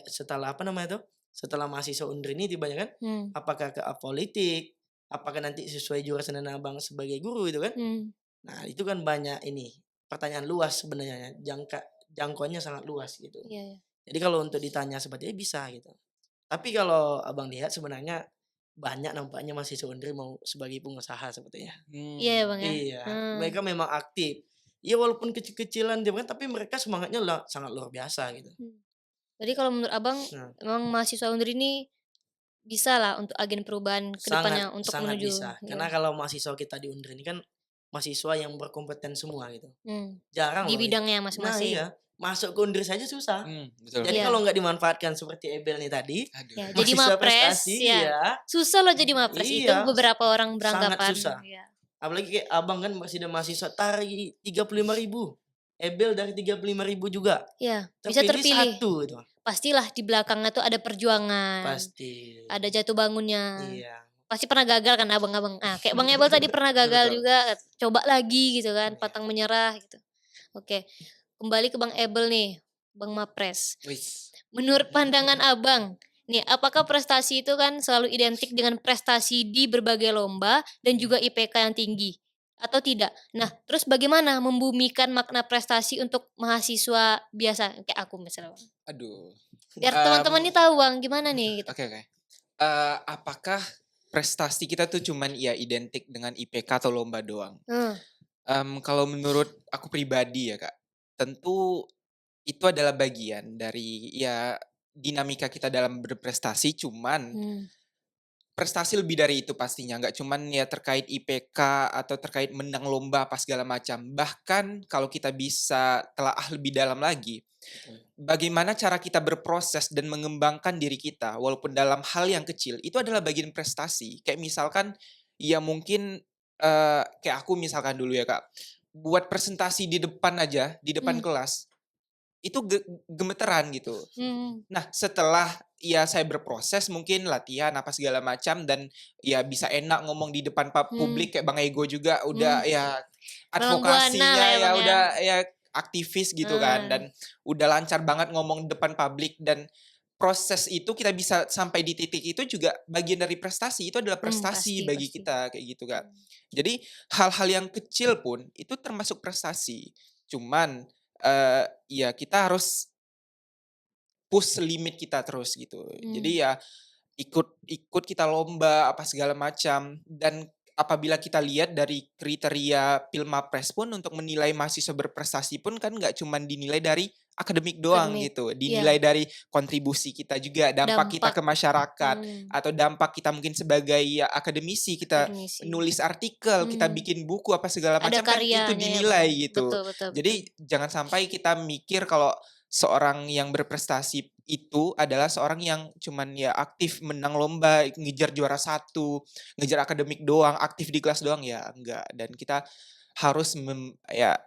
setelah apa namanya tuh, setelah mahasiswa UNDRI ini tibanya kan, mmm, apakah ke politik, apakah nanti sesuai jurusan Abang sebagai guru gitu kan. mmm, Nah, itu kan banyak ini, pertanyaan luas sebenarnya, jangkauannya sangat luas gitu. iya, iya, Jadi kalau untuk ditanya seperti itu bisa gitu. Tapi kalau Abang lihat sebenarnya banyak nampaknya mahasiswa UNDRI mau sebagai pengusaha sepertinya. iya ya, Mmm. Bang, ya? Iya, Heeh, mereka memang aktif. Ya walaupun kecil-kecilan dia kan, tapi mereka semangatnya sangat luar biasa gitu. mmm. Jadi kalau menurut Abang, Nah, memang mahasiswa UNDRI ini bisalah untuk agen perubahan ke sangat depannya untuk sangat menuju bisa. iya, Karena kalau mahasiswa kita di UNDRI ini kan mahasiswa yang berkompeten semua gitu. mmm, Jarang di loh bidangnya nah masing-masing. iya, masuk ke UNDRI saja susah. Betul Jadi betul. Iya, kalau nggak dimanfaatkan seperti Ebel nih tadi, Aduh. iya, jadi mahasiswa mapres, prestasi ya. ya, Susah loh jadi mapres, itu iya, beberapa orang sangat beranggapan, susah. iya. Apalagi kayak Abang kan masih ada mahasiswa tari 35.000, Ebel dari 35.000 juga, Iya, bisa terpilih terpilih. satu itu, Pastilah di belakangnya tuh ada perjuangan, pasti. ada jatuh bangunnya. Iya, Pasti pernah gagal kan abang-abang? Ah, kayak Bang Ebal tadi pernah betul gagal betul. juga, coba lagi gitu kan, Iya. pantang menyerah gitu. Oke, kembali ke Bang Ebel nih, Bang Mapres. Wis. Menurut pandangan Abang, nih apakah prestasi itu kan selalu identik dengan prestasi di berbagai lomba dan juga IPK yang tinggi, atau tidak? Nah, terus bagaimana membumikan makna prestasi untuk mahasiswa biasa kayak aku misalnya, Bang? Aduh. Biar teman-teman nih Mmm, tahu Bang, gimana nih gitu? oke oke. Apakah prestasi kita tuh cuman ya identik dengan IPK atau lomba doang? Heeh, Kalau menurut aku pribadi ya, Kak, tentu itu adalah bagian dari ya dinamika kita dalam berprestasi, cuman mmm, prestasi lebih dari itu pastinya, nggak cuman ya terkait IPK atau terkait menang lomba apa segala macam. Bahkan kalau kita bisa telaah lebih dalam lagi, Betul. bagaimana cara kita berproses dan mengembangkan diri kita walaupun dalam hal yang kecil, itu adalah bagian prestasi. Kayak misalkan, ya mungkin, kayak aku misalkan dulu ya Kak, buat presentasi di depan aja, di depan mmm, kelas, itu gemeteran gitu. mhm, Nah, setelah ya saya berproses mungkin latihan apa segala macam dan ya bisa enak ngomong di depan mmm, publik kayak Bang Ego juga mmm, udah ya memang buana lah advokasinya ya ya Bang ya? udah ya aktivis gitu kan Heeh, dan udah lancar banget ngomong di depan publik dan proses itu kita bisa sampai di titik itu juga bagian dari prestasi, itu adalah prestasi pasti bagi pasti. kita kayak gitu, Kak. Mmm, Jadi hal-hal yang kecil pun itu termasuk prestasi. Cuman, ya kita harus push limit kita terus gitu. mmm, Jadi ya ikut ikut kita lomba apa segala macam dan apabila kita lihat dari kriteria Pilmapres pun untuk menilai mahasiswa berprestasi pun kan nggak cuman dinilai dari akademik doang akademik, gitu, iya, dinilai dari kontribusi kita juga, dampak kita dampak, ke masyarakat mmm, atau dampak kita mungkin sebagai ya akademisi, kita akademisi, nulis artikel, kita mmm, bikin buku apa segala ada macam kan itu karyanya ya Bang, dinilai gitu. betul betul betul, Jadi jangan sampai kita mikir kalau seorang yang berprestasi itu adalah seorang yang cuman ya aktif menang lomba, ngejar juara satu, ngejar akademik doang, aktif di kelas doang, ya enggak. Dan kita harus ya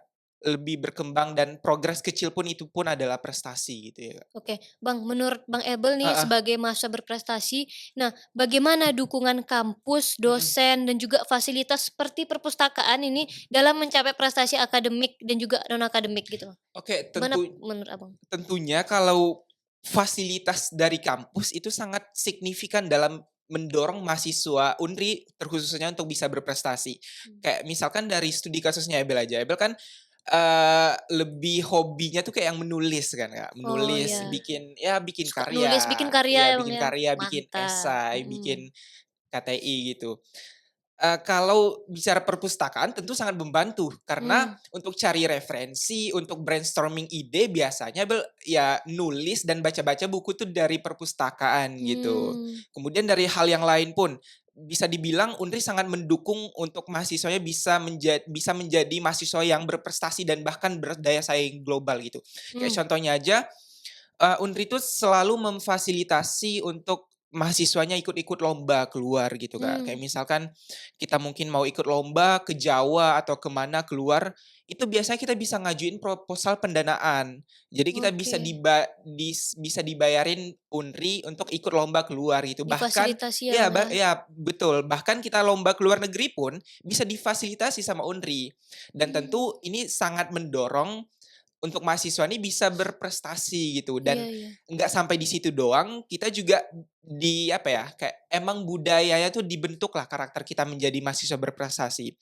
lebih berkembang dan progres kecil pun itu pun adalah prestasi gitu ya, Kak. oke. Bang, menurut Bang Ebel nih Heeh, sebagai mahasiswa berprestasi, nah bagaimana dukungan kampus, mhm. dosen, dan juga fasilitas seperti perpustakaan ini dalam mencapai prestasi akademik dan juga non akademik gitu, Bang? Oke, Gimana menurut Abang? tentunya kalau fasilitas dari kampus itu sangat signifikan dalam mendorong mahasiswa Unri terkhususnya untuk bisa berprestasi. Mmm. Kayak misalkan dari studi kasusnya Ebel aja, Ebel kan, lebih hobinya tuh kayak yang menulis kan, Kak, Oh, menulis, iya. bikin Suka nulis, bikin karya, karya ya ya, Bang, bikin ya? karya, bikin Mantap, esai, mhm. bikin KTI gitu. Kalau bicara perpustakaan tentu sangat membantu, karena Mmm, untuk cari referensi, untuk brainstorming ide biasanya ya nulis dan baca-baca buku tuh dari perpustakaan gitu. mmm, Kemudian dari hal yang lain pun, bisa dibilang Unri sangat mendukung untuk mahasiswanya bisa menjadi mahasiswa yang berprestasi dan bahkan berdaya saing global gitu. Kayak mmm, contohnya aja, Unri itu selalu memfasilitasi untuk mahasiswanya ikut-ikut lomba keluar gitu, Kak. mmm, Kayak misalkan kita mungkin mau ikut lomba ke Jawa atau kemana keluar, itu biasanya kita bisa ngajuin proposal pendanaan. Jadi kita bisa oke. bisa dibayarin Unri untuk ikut lomba keluar gitu. Bahkan Difasilitasi ya, ya Bang, ya? ya betul, bahkan kita lomba ke luar negeri pun bisa difasilitasi sama Unri. Dan Mmm, tentu ini sangat mendorong untuk mahasiswa ini bisa berprestasi gitu, dan iya iya. nggak sampai di situ doang, kita juga apa ya, kayak emang budayanya tuh dibentuklah karakter kita menjadi mahasiswa berprestasi.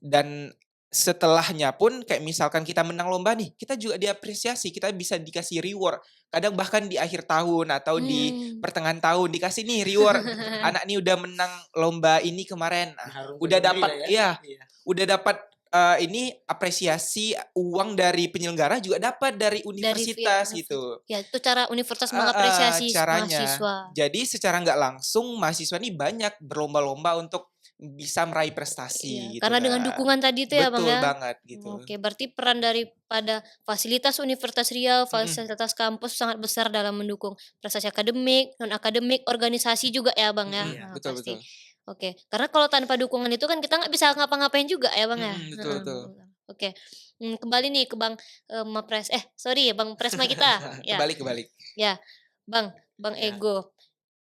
Dan setelahnya pun kayak misalkan kita menang lomba nih, kita juga diapresiasi, kita bisa dikasih reward. Kadang bahkan di akhir tahun atau di Mmm. pertengahan tahun dikasih nih reward, "Anak nih udah menang lomba ini kemarin." Nah, Mengharumkan udah negeri dapat lah ya. iya, Iya. udah dapat ini apresiasi uang dari penyelenggara juga dapat dari Dari via universitas gitu. ya itu cara universitas Heeh, mengapresiasi caranya. mahasiswa. Jadi secara nggak langsung mahasiswa nih banyak berlomba-lomba untuk bisa meraih Iya, prestasi gitu, karena dengan Kak. dukungan tadi itu ya, Bang, Betul ya? banget gitu. Oke, berarti peran daripada fasilitas Universitas Riau, Mhm, fasilitas kampus sangat besar dalam mendukung prestasi akademik, non-akademik, organisasi juga ya, Bang, ya? Iya. Nah, betul pasti. betul. Oke, karena kalau tanpa dukungan itu kan kita nggak bisa ngapa-ngapain juga ya, Bang, ya? Betul Heeh, betul. oke, kembali nih ke Bang, sorry Bang Presma kita, ya. Kebalik kebalik. Ya, Bang Iya. Ego,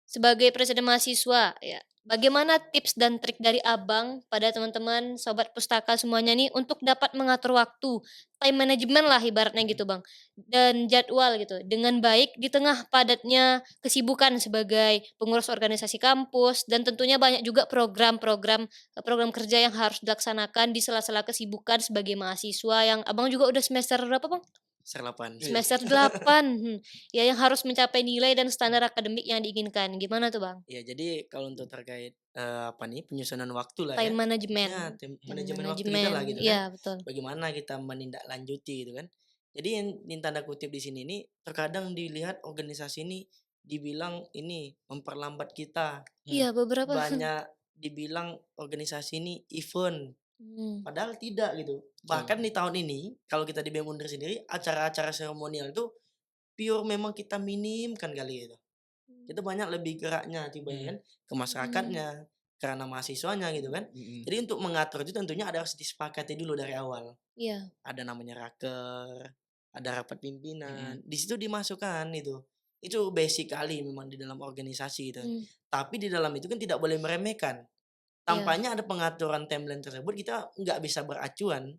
sebagai presiden mahasiswa ya, bagaimana tips dan trik dari Abang pada teman-teman, sobat pustaka semuanya nih untuk dapat mengatur waktu, time management lah ibaratnya Mhm. gitu Bang, dan jadwal gitu, dengan baik di tengah padatnya kesibukan sebagai pengurus organisasi kampus dan tentunya banyak juga program kerja yang harus dilaksanakan di sela-sela kesibukan sebagai mahasiswa yang Abang juga udah semester berapa Bang? Ser-8. Iya. Semester 8, ya yang harus mencapai nilai dan standar akademik yang diinginkan, gimana tuh, Bang? Ya, jadi kalau untuk terkait, apa nih, penyusunan waktu lah Time ya. management, Ya, time manajemen waktu kita management, lah gitu iya kan. betul. Bagaimana kita menindaklanjuti gitu kan. Jadi yang tanda kutip di sini nih terkadang dilihat organisasi ini dibilang ini memperlambat kita. Mmm, Iya beberapa Banyak dibilang organisasi ini event, mmm, padahal tidak gitu. betul. Bahkan di tahun ini kalau kita di BEM Unri sendiri acara-acara seremonial itu pure memang kita minimkan kali itu. Kita banyak lebih geraknya tibanya Mhm kan, ke mmm, masyarakatnya, karena mahasiswanya gitu kan. mhm. Jadi untuk mengatur itu tentunya ada harus disepakati dulu dari awal. iya, Ada namanya raker, ada rapat pimpinan, Mhm. di situ dimasukkan itu. Itu basic kali memang di dalam organisasi itu. mmm, Tapi di dalam itu kan tidak boleh meremehkan. iya, Tampaknya ada pengaturan timeline tersebut kita nggak bisa beracuan.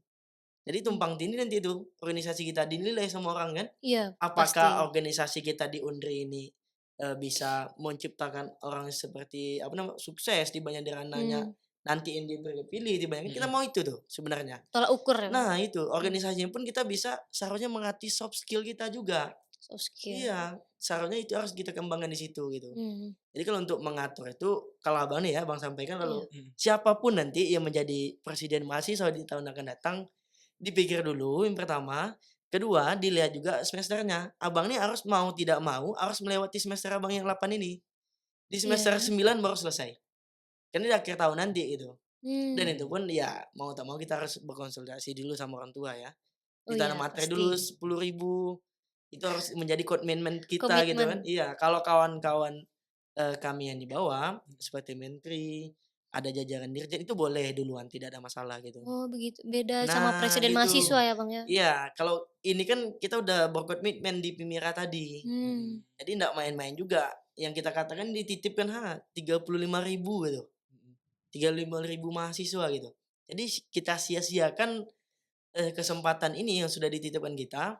Jadi mmm, tumpang tindih nanti itu organisasi kita dinilai sama orang kan. iya pasti, Apakah organisasi kita di Undri ini, bisa menciptakan orang seperti apa namanya, sukses di banyak ranahnya, mmm, nantiin dia terpilih di banyak kita Mhm. mau itu tuh sebenarnya. tolak ukur ya, Bang? Nah itu, Mmm, organisasinya pun kita bisa seharusnya melatih soft skill kita juga. soft skill, Iya, seharusnya itu harus kita kembangkan di situ gitu. mhm, Jadi kalau untuk mengatur itu, kalau Abang nih ya, Abang sampaikan iya, kalau Mhm. siapapun nanti yang menjadi presiden mahasiswa di tahun akan datang, dipikir dulu yang pertama, kedua dilihat juga semesternya. Abang nih harus mau tidak mau harus melewati semester Abang yang 8 ini. Di semester iya, 9 baru selesai. Kan di akhir tahun nanti gitu. Dan mmm, itu Mhm. pun ya mau tak mau kita harus berkonsultasi dulu sama orang tua ya. oh Ditanam iya materi pasti, dulu 10.000 itu harus menjadi komitmen kita gitu kan. komitmen, Iya, kalau kawan-kawan, kami yang di bawah seperti menteri, ada jajaran dirjen itu boleh duluan, tidak ada masalah gitu. oh begitu, beda sama Nah presiden mahasiswa gitu. ya, Bang, ya? Iya, kalau ini kan kita udah berkomitmen di Pimira tadi, Mmm, Mhm. jadi ndak main-main juga. Yang kita katakan dititipkan 35.000 gitu, Mhm. 35.000 mahasiswa gitu. Jadi kita sia-siakan, kesempatan ini yang sudah dititipkan kita,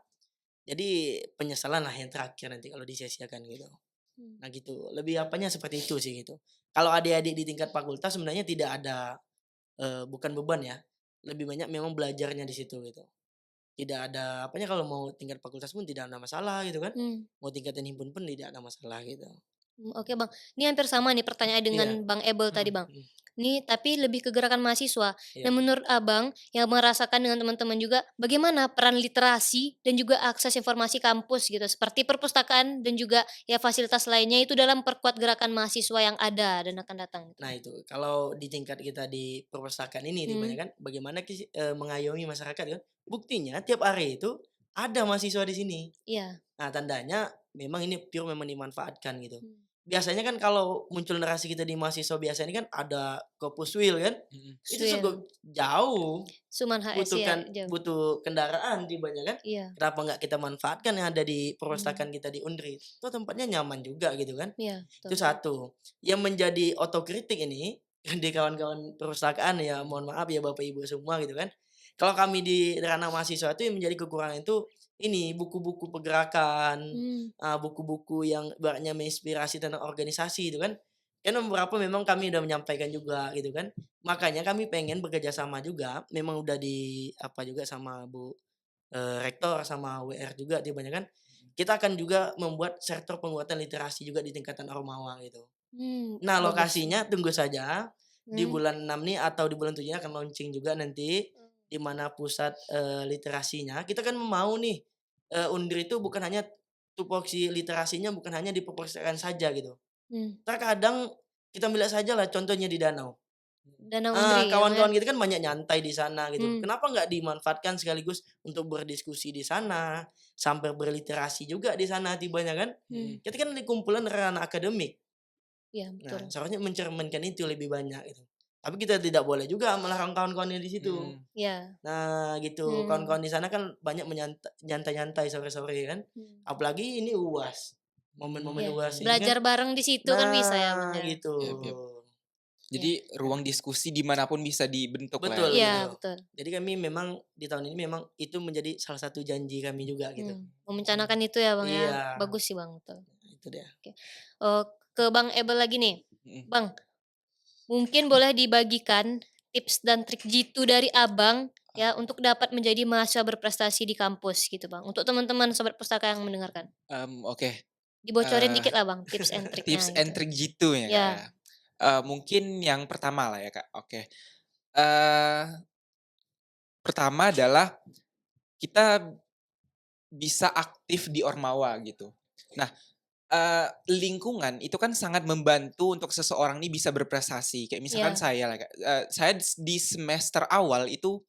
jadi penyesalan lah yang terakhir nanti kalau disia-siakan gitu. Nah gitu, lebih apanya seperti itu sih gitu. Kalau adik-adik di tingkat fakultas sebenarnya tidak ada, bukan beban ya, lebih banyak memang belajarnya di situ gitu. Tidak ada apanya kalau mau tingkat fakultas pun tidak ada masalah gitu kan, Mmm. mau tingkatan himpun pun tidak ada masalah gitu. Oke Bang, ini hampir sama nih pertanyaan dengan Iya, Bang Ebel tadi mhm Bang. mhm, Nih tapi lebih ke gerakan mahasiswa. Nah iya. menurut Abang yang merasakan dengan teman-teman juga, bagaimana peran literasi dan juga akses informasi kampus gitu, seperti perpustakaan dan juga ya fasilitas lainnya itu dalam perkuat gerakan mahasiswa yang ada dan akan datang gitu Nah Bang? itu, kalau di tingkat kita di perpustakaan ini Mmm, kan bagaimana mengayomi masyarakat kan, buktinya tiap hari itu ada mahasiswa di sini. iya, Nah, tandanya memang ini pure memang dimanfaatkan gitu. mmm, Biasanya kan kalau muncul narasi kita di mahasiswa biasa ini kan ada Kopuswil kan, Mhm. itu cukup Swil, jauh, Suman HS ya jauh, butuh kendaraan tibanya kan. iya, Kenapa nggak kita manfaatkan yang ada di mmm, perpustakaan kita di Undri, itu tempatnya nyaman juga gitu kan. iya Itu betul, satu. Yang menjadi otokritik ini di kawan-kawan perpustakaan ya, mohon maaf ya Bapak Ibu semua gitu kan. Kalau kami di ranah mahasiswa itu yang menjadi kekurangan itu ini buku-buku pergerakan, mmm, buku-buku yang ibaratnya menginspirasi tentang organisasi itu kan. Kan beberapa memang kami udah menyampaikan juga gitu kan. Makanya kami pengen bekerja sama juga, memang udah di apa juga sama Bu, rektor sama WR juga di banyak kan. Kita akan juga membuat sektor penguatan literasi juga di tingkatan Ormawa gitu. Nah, bagus, lokasinya tunggu saja di mmm, bulan 6 nih atau di bulan 7 akan launching juga nanti, di mana pusat, literasinya. Kita kan mau nih, Undri itu bukan hanya tupoksi literasinya bukan hanya di perpustakaan saja gitu. mmm, Terkadang kita melihat sajalah contohnya di danau. Danau Undri ya Bang ya? Kawan-kawan kita kan banyak nyantai di sana gitu. Mmm, Kenapa nggak dimanfaatkan sekaligus untuk berdiskusi di sana, sampai berliterasi juga di sana tibanya kan. mmm, Kita kan di kumpulan anak akademik. iya Nah, betul, seharusnya mencerminkan itu lebih banyak gitu. Tapi kita tidak boleh juga melarang kawan-kawannya di situ. Mhm. iya, Nah, gitu. mmm. Kawan-kawan di sana kan banyak nyantai-nyantai sore-sore kan. Mmm, Apalagi ini UAS. Momen-momen iya, UAS ini kan. belajar bareng di situ kan bisa ya, Bang, Nah, ya? gitu. Yap, yap. Iya, Jadi ruang diskusi di mana pun bisa dibentuk lah ya. Betul iya gitu. betul, Jadi kami memang di tahun ini memang itu menjadi salah satu janji kami juga gitu. merencanakan itu ya, Bang, ya? Iya, Bagus sih, Bang, betul. itu dia. Oke, ke Bang Ebel lagi nih. Mhm. Bang, mungkin boleh dibagikan tips dan trik jitu dari Abang ya untuk dapat menjadi mahasiswa berprestasi di kampus gitu, Bang, untuk teman-teman sobat pustaka yang mendengarkan. Oke, Dibocorin eee, dikit lah, Bang, tips and triknya tips and gitu. trick jitu ya, Kak, Iya, ya. Mungkin yang pertama lah ya, Kak, oke. Eee, Pertama adalah kita bisa aktif di Ormawa gitu. Nah, lingkungan itu kan sangat membantu untuk seseorang ini bisa berprestasi. Kayak misalkan iya, saya lah, Kak, saya di semester awal itu,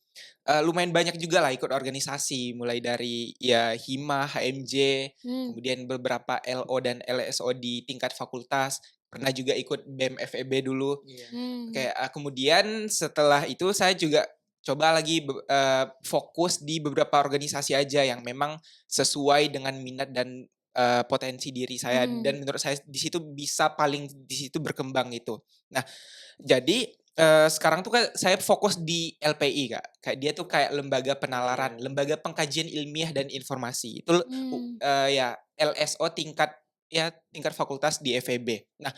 lumayan banyak juga lah ikut organisasi, mulai dari ya Hima, HMJ, mmm, kemudian beberapa LO dan LSO di tingkat fakultas, pernah juga ikut BEM FEB dulu. Iya. mmm, Oke, kemudian setelah itu saya juga coba lagi fokus di beberapa organisasi aja yang memang sesuai dengan minat dan, potensi diri saya mhm, dan menurut saya di situ bisa paling di situ berkembang gitu. Nah, jadi, sekarang tuh Kak, saya fokus di LPI Kak, kayak dia tuh kayak lembaga Oh iya. penalaran, lembaga pengkajian ilmiah dan informasi. Itu, mmm, ya LSO tingkat fakultas di FEB. Nah,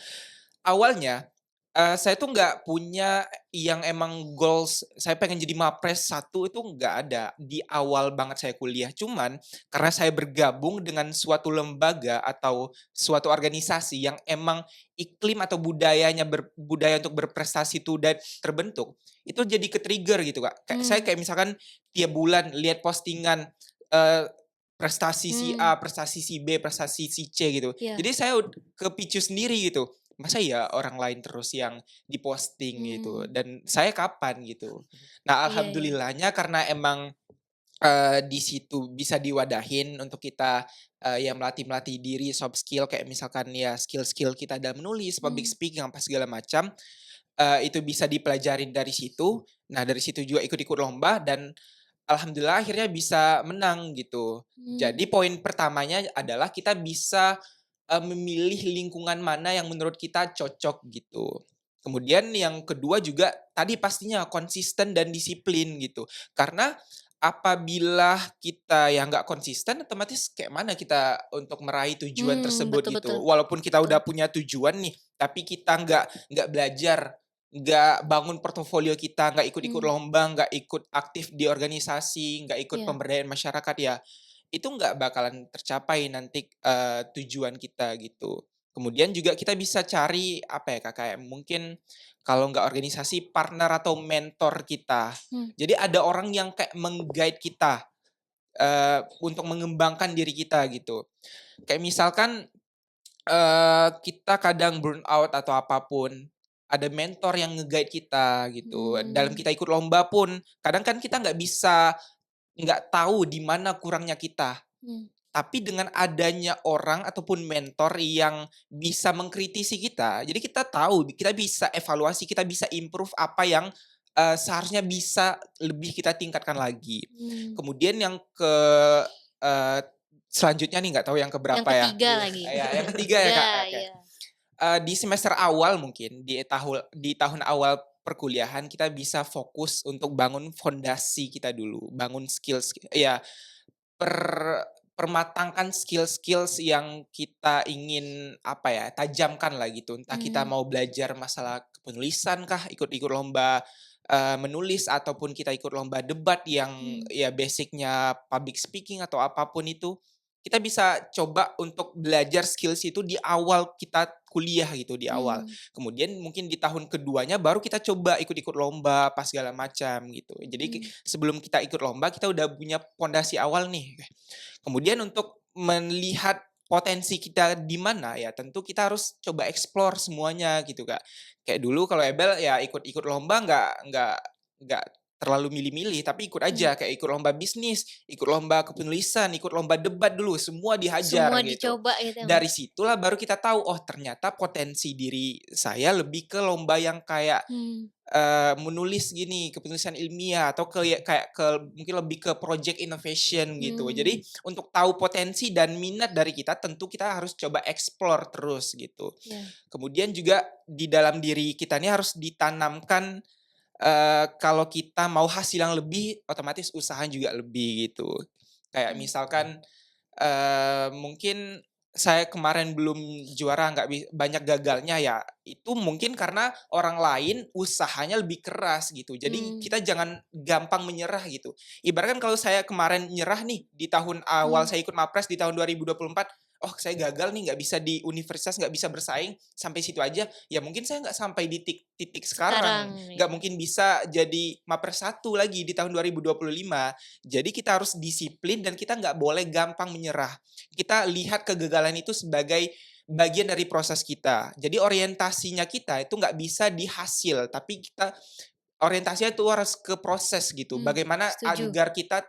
awalnya, saya tuh nggak punya yang emang goals, saya pengen jadi Mapres satu itu nggak ada, di awal banget saya kuliah. Cuman, karena saya bergabung dengan suatu lembaga atau suatu organisasi yang emang iklim atau budaya untuk berprestasi itu udah terbentuk, itu jadi ke-trigger gitu, Kak. Saya mmm, kayak misalkan tiap bulan lihat postingan, eee, prestasi si mmm, A, prestasi si B, prestasi si C gitu. iya, Jadi saya kepicu sendiri gitu. Masa ya orang lain terus yang di-posting gitu, mmm, dan saya kapan gitu. Nah, iya iya, alhamdulillahnya karena emang, di situ bisa diwadahin untuk kita, ya melatih-melatih diri soft skill kayak misalkan ya skill-skill kita dalam menulis, public mmm, speaking, apa segala macam, itu bisa dipelajarin dari situ. Nah, dari situ juga ikut-ikut lomba dan alhamdulillah akhirnya bisa menang gitu. mmm, Jadi poin pertamanya adalah kita bisa, memilih lingkungan mana yang menurut kita cocok gitu. Kemudian yang kedua juga tadi pastinya konsisten dan disiplin gitu. Karena apabila kita yang nggak konsisten, otomatis kayak mana kita untuk meraih tujuan tersebut Betul gitu. betul. Walaupun kita Betul. udah punya tujuan nih, tapi kita nggak belajar, nggak bangun portofolio kita, nggak ikut-ikut Mmm, lomba, nggak ikut aktif di organisasi, nggak ikut iya. pemberdayaan masyarakat ya, itu nggak bakalan tercapai nanti, tujuan kita gitu. Kemudian juga kita bisa cari apa ya Kak, kayak mungkin kalau nggak organisasi, partner atau mentor kita. Mmm, Jadi ada orang yang kayak meng-guide kita, untuk mengembangkan diri kita gitu. Kayak misalkan, kita kadang burnout atau apapun, ada mentor yang nge-guide kita gitu. Dalam mmm, kita ikut lomba pun, kadang kan kita nggak tahu di mana kurangnya kita. mmm, Tapi dengan adanya orang ataupun mentor yang bisa mengkritisi kita, jadi kita tahu, kita bisa evaluasi, kita bisa improve apa yang, seharusnya bisa lebih kita tingkatkan lagi. mmm. Kemudian yang eee, selanjutnya nih nggak tahu yang Yang keberapa ya. ketiga Iya. lagi. Ya yang ketiga ya, Iya Kak, oke. iya. Di semester awal mungkin, di tahun awal perkuliahan kita bisa fokus untuk bangun fondasi kita dulu, bangun skills ya. Per permatangkan skill-skills yang kita ingin, apa ya, tajamkan lah gitu. Entah kita Mmm, mau belajar masalah penulisan kah, ikut-ikut lomba, menulis ataupun kita ikut lomba debat yang mmm, ya basic-nya public speaking atau apapun itu, kita bisa coba untuk belajar skills itu di awal kita kuliah gitu, di awal. mmm, Kemudian mungkin di tahun keduanya baru kita coba ikut-ikut lomba, apa segala macam gitu. Jadi mmm, sebelum kita ikut lomba, kita udah punya pondasi awal nih. Kemudian untuk melihat potensi kita di mana ya tentu kita harus coba explore semuanya gitu, Kak. Kayak dulu kalau Ebel ya ikut-ikut lomba nggak terlalu milih-milih, tapi ikut mmm. aja kayak ikut lomba bisnis, ikut lomba kepenulisan, ikut lomba debat dulu, semua dihajar Semua gitu. dicoba gitu ya, Mas? Dari situlah baru kita tahu, oh ternyata potensi diri saya lebih ke lomba yang kayak Mmm, menulis gini, kepenulisan ilmiah atau kayak mungkin lebih ke project innovation gitu. mmm, Jadi untuk tahu potensi dan minat dari kita tentu kita harus coba explore terus gitu. iya, Kemudian juga di dalam diri kita ini harus ditanamkan, kalau kita mau hasil yang lebih otomatis usaha juga lebih gitu. Kayak mmm, misalkan mungkin saya kemarin belum juara, nggak banyak gagalnya ya, itu mungkin karena orang lain usahanya lebih keras gitu. Jadi mmm, kita jangan gampang menyerah gitu. Ibaratkan kalau saya kemarin nyerah nih di tahun awal mmm, saya ikut Mapres di tahun 2024, "Oh saya gagal nih, nggak bisa di universitas, nggak bisa bersaing, sampai situ aja." Ya mungkin saya nggak sampai di titik sekarang, sekarang nggak iya, mungkin bisa jadi Mapres 1 lagi di tahun 2025. Jadi kita harus disiplin dan kita nggak boleh gampang menyerah. Kita lihat kegagalan itu sebagai bagian dari proses kita. Jadi orientasinya kita itu nggak bisa di hasil, tapi kita orientasinya itu harus ke proses gitu. mmm, Bagaimana setuju. agar kita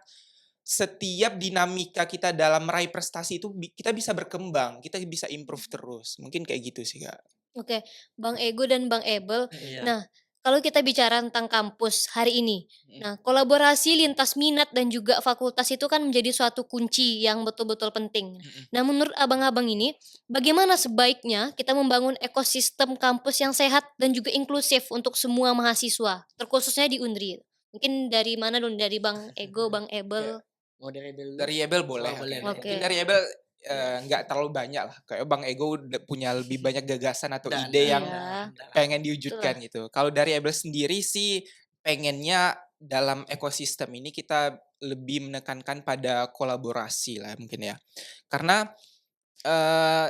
setiap dinamika kita dalam meraih prestasi itu kita bisa berkembang, kita bisa improve Mhm. terus. Mungkin kayak gitu sih, Kak. Oke, Bang Ego dan Bang Ebel. Iya. Nah, kalau kita bicara tentang kampus hari ini, Mhm, nah kolaborasi lintas minat dan juga fakultas itu kan menjadi suatu kunci yang betul-betul penting. mhm. Nah, menurut abang-abang ini, bagaimana sebaiknya kita membangun ekosistem kampus yang sehat dan juga inklusif untuk semua mahasiswa, terkhususnya di UNDRI? Mungkin dari mana dulu? Dari Bang Ego, Bang Kayak Ebel? Mau dari rebel dulu? dari Yebel Oh boleh, oke. boleh boleh. Mungkin Oke. dari Yebel, Iya. nggak terlalu banyak lah, kayak Bang Ego udah punya lebih banyak gagasan atau ide yang Iya, Nggak lah. pengen itulah. diwujudkan gitu. Kalau dari Able sendiri sih pengennya dalam ekosistem ini kita lebih menekankan pada kolaborasi lah mungkin ya. Karena, eee,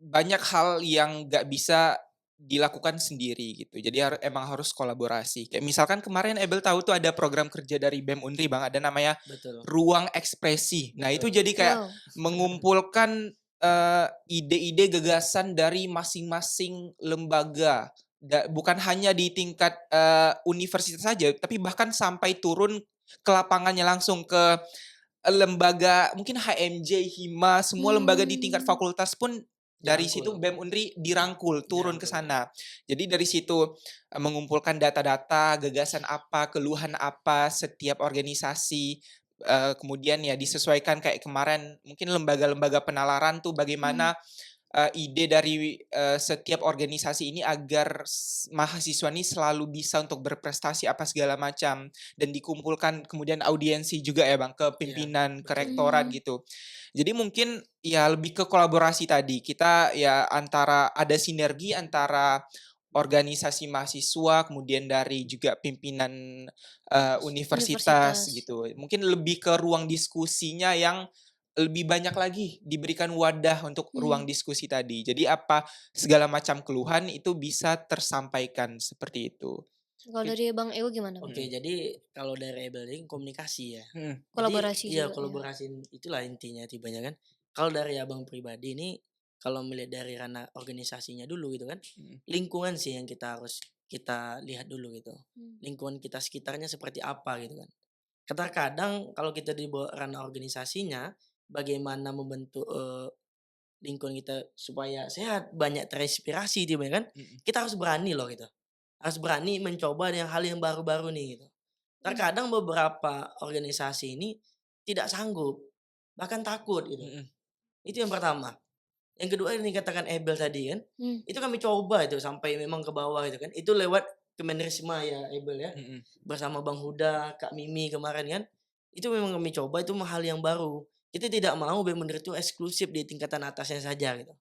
banyak hal yang nggak bisa dilakukan sendiri gitu. Jadi emang harus kolaborasi. Kayak misalkan kemarin Able tahu tuh ada program kerja dari BEM Unri Bang, ada namanya Betul Ruang Ekspresi. Nah itu betul. jadi kayak Wow, mengumpulkan, ide-ide gagasan dari masing-masing lembaga. Bukan hanya di tingkat, universitas saja, tapi bahkan sampai turun ke lapangannya langsung ke, lembaga mungkin HMJ, Hima, semua lembaga di tingkat mmm, fakultas pun dari situ Dirangkul. BEM Unri dirangkul, turun ke Dirangkul. sana. Jadi dari situ, mengumpulkan data-data, gagasan apa, keluhan apa setiap organisasi, kemudian ya disesuaikan kayak kemarin mungkin lembaga-lembaga penalaran tuh mmm, bagaimana, ide dari, setiap organisasi ini agar mahasiswa ini selalu bisa untuk berprestasi apa segala macam dan dikumpulkan kemudian audiensi juga ya Bang, ke Iya, pimpinan, ke betul. rektorat Mmm. gitu. Jadi mungkin ya lebih ke kolaborasi tadi, kita ya antara ada sinergi antara organisasi mahasiswa, kemudian dari juga pimpinan, universitas Universitas. gitu. Mungkin lebih ke ruang diskusinya yang lebih banyak lagi diberikan wadah untuk ruang Mmm. diskusi tadi. Jadi apa, segala macam keluhan itu bisa tersampaikan, seperti itu. Kalau It dari Bang Ego gimana, Bang? Oke, Mhm. jadi kalau dari Abel komunikasi ya. Mhm. Jadi Kolaborasi iya juga ya? kolaborasi itulah intinya tibanya kan. Kalau dari Abang pribadi ini, kalau melihat dari ranah organisasinya dulu gitu kan, Mhm. lingkungan sih yang kita lihat dulu gitu. Mmm. Lingkungan kita sekitarnya seperti apa gitu kan. Kadang kalau kita di bawah ranah organisasinya, bagaimana membentuk, lingkungan kita supaya sehat, banyak terinspirasi gitu ya kan, Mhm. kita harus berani loh gitu. Harus berani mencoba hal yang baru-baru nih gitu. Mmm. Terkadang beberapa organisasi ini tidak sanggup, bahkan takut gitu. Mhm. Itu yang pertama. Yang kedua yang dikatakan Abel tadi kan, Mmm. itu kami coba itu sampai memang ke bawah gitu kan. Itu lewat Kemenrisma ya Abel ya, Mhm. bersama Bang Huda, Kak Mimi kemarin kan. Itu memang kami coba itu hal yang baru. Kita tidak mau benar-benar itu eksklusif di tingkatan atasnya saja gitu.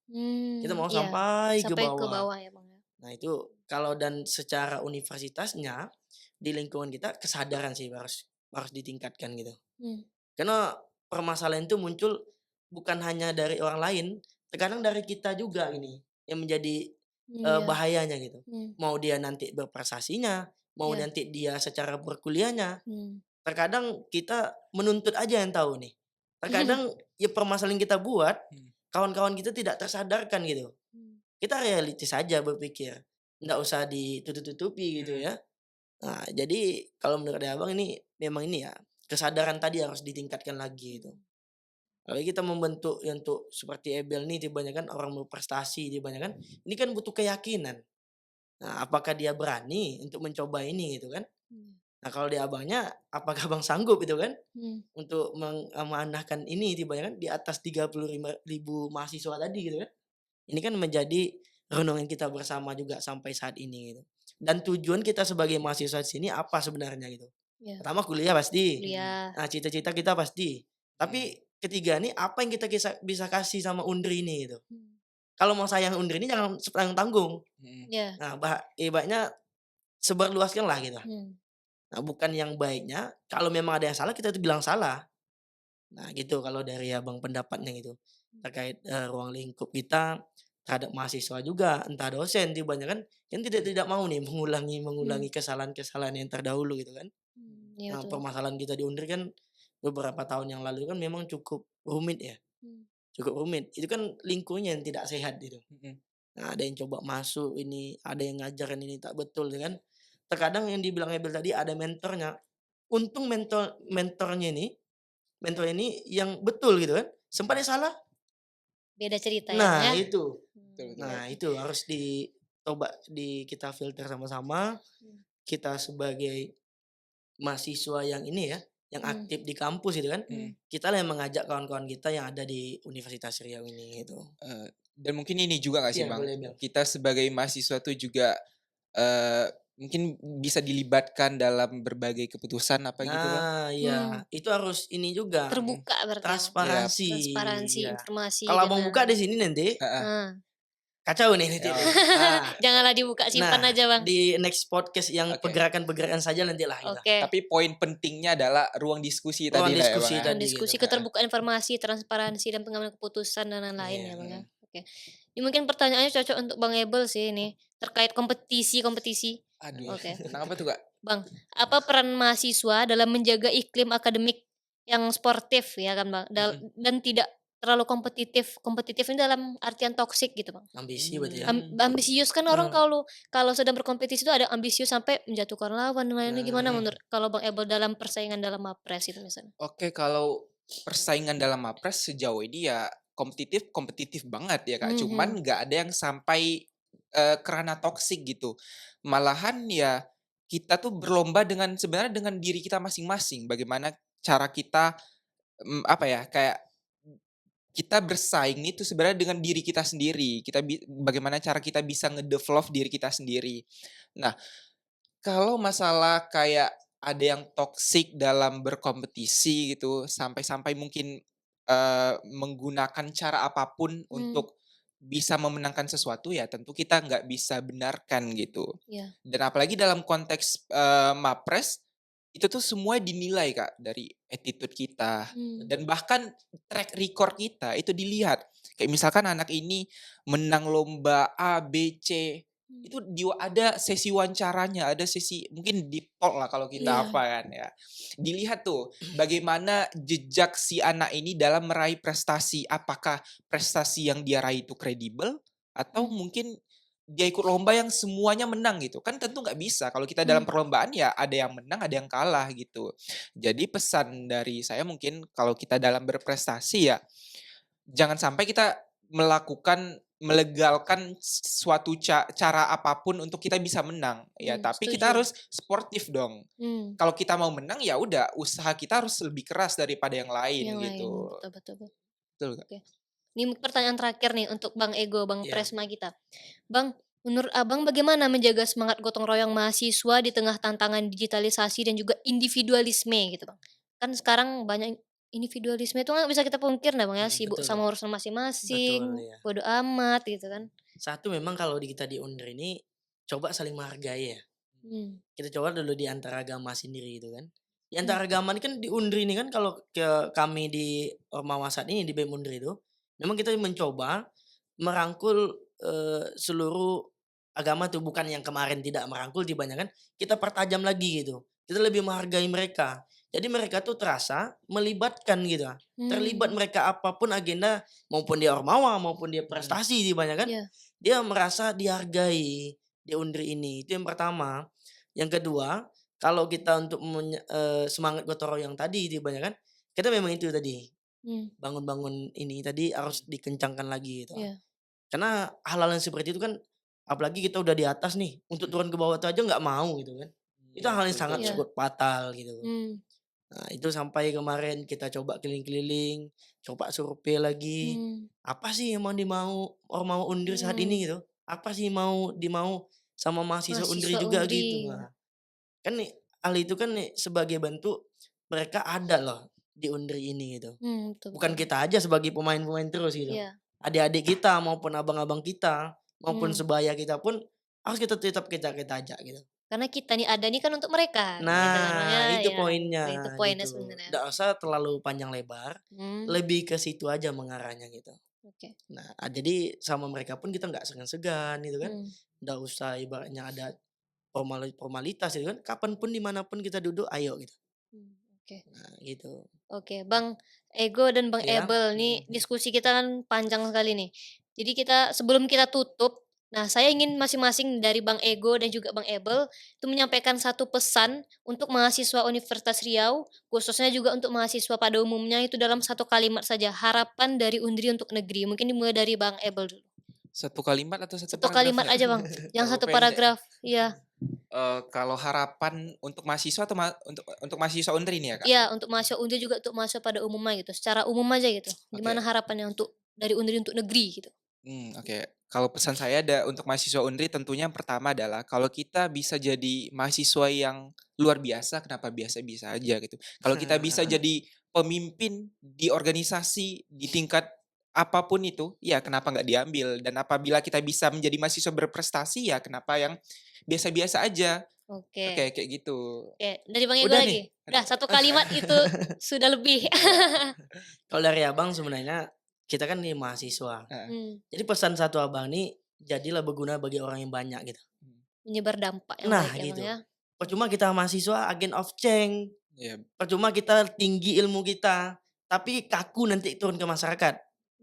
Kita mau Iya, sampai ke sampai ke bawah. bawah ya, Bang, ya? Nah itu kalau dan secara universitasnya, di lingkungan kita kesadaran sih harus harus ditingkatkan gitu. Mmm. Karena permasalahan itu muncul bukan hanya dari orang lain, terkadang dari kita juga ini yang menjadi, Iya. bahayanya gitu. Mmm. Mau dia nanti berprestasinya, mau Iya. nanti dia secara berkuliahnya, Mmm. terkadang kita menuntut aja yang tahu nih. Terkadang ya permasalahan yang kita buat, Mhm. kawan-kawan kita tidak tersadarkan gitu. Mmm. Kita realistis saja berpikir, nggak usah ditutup-tutupi gitu Mhm. ya. Nah, jadi kalau menurut Abang ini memang ini ya, kesadaran tadi harus ditingkatkan lagi itu. Mmm. Apalagi kita membentuk yang untuk seperti Ebel nih kebanyakan orang berprestasi kebanyakan, ini kan butuh keyakinan. Nah, apakah dia berani untuk mencoba ini gitu kan? Mmm. Nah, kalau di Abangnya, apakah Abang sanggup itu kan Mmm. untuk mengamanahkan ini kebanyakan di atas 35.000 mahasiswa tadi gitu kan? Ini kan menjadi renungan kita bersama juga sampai saat ini gitu. Dan tujuan kita sebagai mahasiswa di sini apa sebenarnya gitu. Iya, Pertama kuliah pasti, Mhm. kuliah. nah cita-cita kita pasti. Mhm. Tapi ketiga nih apa yang kita bisa kasih sama Undri ini gitu. Mmm. Kalau mau sayang Undri ini jangan setanggung-tanggung. Mhm. Iya. Nah, ibaratnya sebarluaskanlah gitu. Mmm. Nah, bukan yang baiknya kalau memang ada yang salah kita tuh bilang salah. Nah, gitu kalau dari Abang pendapatnya gitu. Terkait, ruang lingkup kita terhadap mahasiswa juga, entah dosen kebanyakan kan tidak mau nih mengulangi Mmm. mengulangi kesalahan-kesalahan yang terdahulu gitu kan. Iya Nah, betul. permasalahan kita di Undri kan beberapa tahun yang lalu kan memang cukup rumit ya, Mmm. cukup rumit. Itu kan lingkungannya yang tidak sehat gitu. Mhm. Nah, ada yang coba masuk ini, ada yang ngajarin ini tak betul ya kan. Terkadang yang dibilang Ebel tadi ada mentornya. Untung mentornya ini yang betul gitu kan. Sempatnya salah, Beda cerita ya, Bang, nah ya? itu. Betul betul. Iya Nah itu. itu harus dicoba kita filter sama-sama, Mmm. kita sebagai mahasiswa yang ini ya, yang Mmm. aktif di kampus gitu kan, Mmm. Mhm. kita lah yang mengajak kawan-kawan kita yang ada di Universitas Riau ini gitu. Dan mungkin ini juga nggak sih Iya Bang, boleh Bel. kita sebagai mahasiswa tuh juga, mungkin bisa dilibatkan dalam berbagai keputusan apa gitu Bang? Nah Mmm. iya, itu harus ini juga, Mhm. Terbuka berarti ya, Bang? Iya. transparansi, Transparansi iya. informasi Kalau Abang dengan buka di sini nanti, Heeh. heeh. kacau nih nanti nih. Oh, Ah. Janganlah dibuka, simpan Nah, aja, Bang. di next podcast yang oke. pergerakan-pergerakan saja nantilah kita. Oke. Tapi poin pentingnya adalah ruang diskusi Ruang tadi lah ya Bang diskusi ya? Ruang tadi gitu. diskusi, Heeh. keterbukaan informasi, transparansi, dan pengambilan keputusan dan lain-lain ya, Iya. Bang, ya? Mhm. Oke. Ini mungkin pertanyaannya cocok untuk Bang Ebel sih ini, terkait kompetisi-kompetisi. Aduh, Oke. tentang apa tuh Kak? Bang, apa peran mahasiswa dalam menjaga iklim akademik yang sportif ya kan, Bang, Mhm. dan tidak terlalu kompetitif, kompetitif ini dalam artian toksik gitu, Bang? Ambisi berarti ya. Ambisius kan orang Heeh. kalau kalau sedang berkompetisi itu ada ambisius sampai menjatuhkan lawan dan lain-lain, gimana Mhm. menurut kalau Bang Ebel dalam persaingan dalam MAPRES itu misalnya? Oke, kalau persaingan dalam MAPRES sejauh ini ya kompetitif kompetitif banget ya Kak, Mhm. cuman nggak ada yang sampai, ke ranah toksik gitu. Malahan ya kita tuh berlomba dengan sebenarnya dengan diri kita masing-masing, bagaimana cara kita, apa ya, kayak kita bersaing itu sebenarnya dengan diri kita sendiri. Bagaimana cara kita bisa ngedevelop diri kita sendiri. Nah, kalau masalah kayak ada yang toksik dalam berkompetisi gitu, sampai-sampai mungkin, menggunakan cara apapun Mmm, untuk bisa memenangkan sesuatu, ya tentu kita nggak bisa benarkan gitu. iya. Dan apalagi dalam konteks, Mapres, itu tuh semua dinilai Kak, dari attitude kita, Mmm, dan bahkan track record kita itu dilihat. Kayak misalkan anak ini menang lomba A, B, C, mmm, itu ada sesi wawancaranya, ada sesi mungkin deep talk lah kalau kita iya, apa kan ya. Dilihat tuh bagaimana jejak si anak ini dalam meraih prestasi. Apakah prestasi yang dia raih itu kredibel atau mmm, mungkin dia ikut lomba yang semuanya menang gitu. Kan tentu nggak bisa, kalau kita dalam mmm, perlombaan ya ada yang menang, ada yang kalah gitu. Jadi pesan dari saya mungkin kalau kita dalam berprestasi ya jangan sampai kita melegalkan suatu cara apapun untuk kita bisa menang, ya tapi kita setuju. harus sportif dong. Mmm, Kalau kita mau menang, ya udah usaha kita harus lebih keras daripada yang lain yang lain, gitu. betul betul, Betul, Kak. oke. Ini pertanyaan terakhir nih untuk Bang Ego, Bang Iya. Presma kita. Bang, menurut Abang bagaimana menjaga semangat gotong royong mahasiswa di tengah tantangan digitalisasi dan juga individualisme gitu, Bang? Kan sekarang banyak individualisme itu nggak bisa kita pungkir nah, Bang, ya, sibuk Betul, sama urusan betul masing-masing, ya. bodo amat gitu kan. Satu memang kalau kita di UNDR ini coba saling menghargai ya. Mmm, Kita coba dulu di antara agama sendiri gitu kan. Di mmm, antara agama ini kan di UNDRI ini kan kalau kami di Ormawa saat ini di BEM UNDRI itu, memang kita mencoba merangkul, seluruh agama tuh, bukan yang kemarin tidak merangkul dibanyakan, kita pertajam lagi gitu. Kita lebih menghargai mereka. Jadi mereka tuh terasa melibatkan gitu, terlibat mmm, mereka apapun agenda, maupun dia Ormawa, maupun dia Mhm. prestasi dibanyakan, iya, dia merasa dihargai di UNDRI ini, itu yang pertama. Yang kedua, kalau kita untuk semangat gotong royong tadi dibanyakan, kita memang itu tadi, mmm, bangun-bangun ini tadi harus dikencangkan lagi gitu. iya, Karena hal-hal yang seperti itu kan, apalagi kita udah di atas nih, untuk turun ke bawah itu aja nggak mau gitu kan. Itu Iya, hal yang betul betul sangat iya, betul. cukup fatal gitu. mmm, Nah itu sampai kemarin kita coba keliling-keliling, coba survei lagi, mmm, apa sih yang mau Undir saat mmm, ini gitu? Apa sih dimau sama mahasiswa Undri mahasiswa juga Undri, gitu. ya, Nah, kan nih hal itu kan nih sebagai bentuk mereka ada loh di Undri ini gitu. betul Bukan betul, kita aja sebagai pemain-pemain terus gitu. iya, Adik-adik kita maupun abang-abang kita, maupun mmm. sebaya kita pun harus kita tetap kita ajak gitu. Karena kita nih ada nih kan untuk mereka, gitu kan Bang, Nah, ya itu ya, poinnya itu poinnya gitu. sebenarnya. Nggak usah terlalu panjang lebar, Mmm, lebih ke situ aja mengarahnya gitu. oke, Nah, jadi sama mereka pun kita nggak segan-segan gitu kan. mmm, Nggak usah ibaratnya ada formalitas gitu kan, kapan pun, dimanapun kita duduk, ayo gitu. oke. Nah, gitu. Oke, Bang Ego dan Bang Ya, Ebel, nih diskusi kita kan panjang sekali nih. Jadi sebelum kita tutup, nah saya ingin masing-masing dari Bang Ego dan juga Bang Ebel itu menyampaikan satu pesan untuk mahasiswa Universitas Riau, khususnya juga untuk mahasiswa pada umumnya itu dalam satu kalimat saja, harapan dari Undri untuk negeri. Mungkin dimulai dari Bang Ebel dulu. Satu kalimat atau satu Satu paragraf kalimat nih, Kak? aja, Bang, yang Terlalu satu pendek. paragraf. Iya. Kalau harapan untuk mahasiswa atau untuk mahasiswa Unri nih ya, Kak? Iya, untuk mahasiswa Undri juga untuk mahasiswa pada umumnya gitu, secara umum aja gitu. Gimana Oke. harapannya untuk dari Undri untuk negeri gitu? Oke. Kalau pesan saya untuk mahasiswa Unri tentunya yang pertama adalah kalau kita bisa jadi mahasiswa yang luar biasa, kenapa biasa-biasa aja gitu. Kalau kita bisa jadi pemimpin di organisasi di tingkat apapun itu, ya kenapa nggak diambil, dan apabila kita bisa menjadi mahasiswa berprestasi, ya kenapa yang biasa-biasa aja. Oke, Oke, kayak gitu. oke. Dari Bang Ego udah nih. lagi? Udah satu kalimat itu sudah lebih. Iya. Kalau dari Abang sebenarnya, kita kan nih mahasiswa. Heeh. Mmm, Jadi pesan satu Abang nih, jadilah berguna bagi orang yang banyak gitu. Mhm. menyebar dampak yang Nah baik ya, Bang, gitu. ya? Percuma kita mahasiswa agen of change, Iya. percuma kita tinggi ilmu kita, tapi kaku nanti turun ke masyarakat.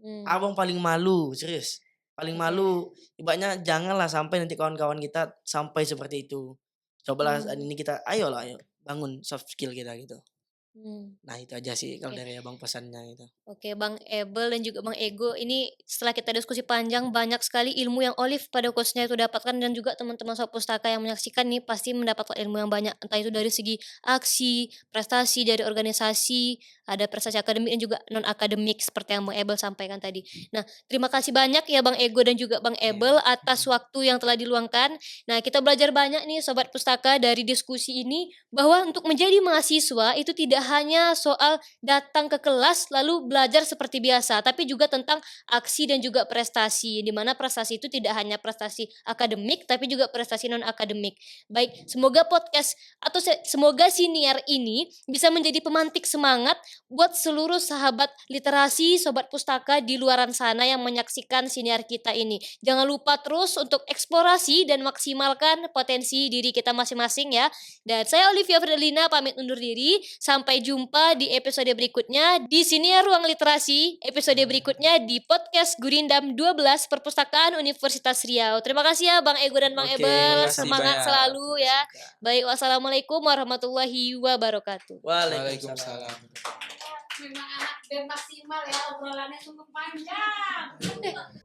Mmm, Abang paling malu, serius. Paling oke. malu, ibaratnya janganlah sampai nanti kawan-kawan kita sampai seperti itu. Cobalah saat Mmm, ini kita ayolah ayo, bangun soft skill kita gitu. mmm, Nah itu aja sih kalau oke. dari Abang pesannya itu. Oke, Bang Ebel dan juga Bang Ego, ini setelah kita diskusi panjang, banyak sekali ilmu yang Olive pada khususnya itu dapatkan dan juga teman-teman Sobat Pustaka yang menyaksikan nih pasti mendapatkan ilmu yang banyak, entah itu dari segi aksi, prestasi dari organisasi, ada prestasi akademik dan juga non akademik seperti yang Bang Ebel sampaikan tadi. Nah, terima kasih banyak ya Bang Ego dan juga Bang Ebel atas waktu yang telah diluangkan. Nah, kita belajar banyak nih Sobat Pustaka dari diskusi ini bahwa untuk menjadi mahasiswa itu tidak hanya soal datang ke kelas lalu belajar seperti biasa, tapi juga tentang aksi dan juga prestasi. Di mana prestasi itu tidak hanya prestasi akademik tapi juga prestasi non akademik. Baik, semoga podcast atau semoga siniar ini bisa menjadi pemantik semangat buat seluruh sahabat literasi, sobat pustaka di luaran sana yang menyaksikan siniar kita ini. Jangan lupa terus untuk eksplorasi dan maksimalkan potensi diri kita masing-masing ya. Dan saya Olivia Fidelina pamit undur diri. Sampai jumpa di episode berikutnya di Siniar Ruang Literasi. Episode berikutnya di podcast Gurindam 12 Perpustakaan Universitas Riau. Terima kasih ya Bang Ego dan Bang Oke, Ebel. makasih Semangat banyak. selalu ya. Suka. Baik, wassalamualaikum warahmatullahi wabarakatuh. Waalaikumsalam. Waalaikumsalam. Memang anak BEM maksimal ya, obrolannya sungguh panjang.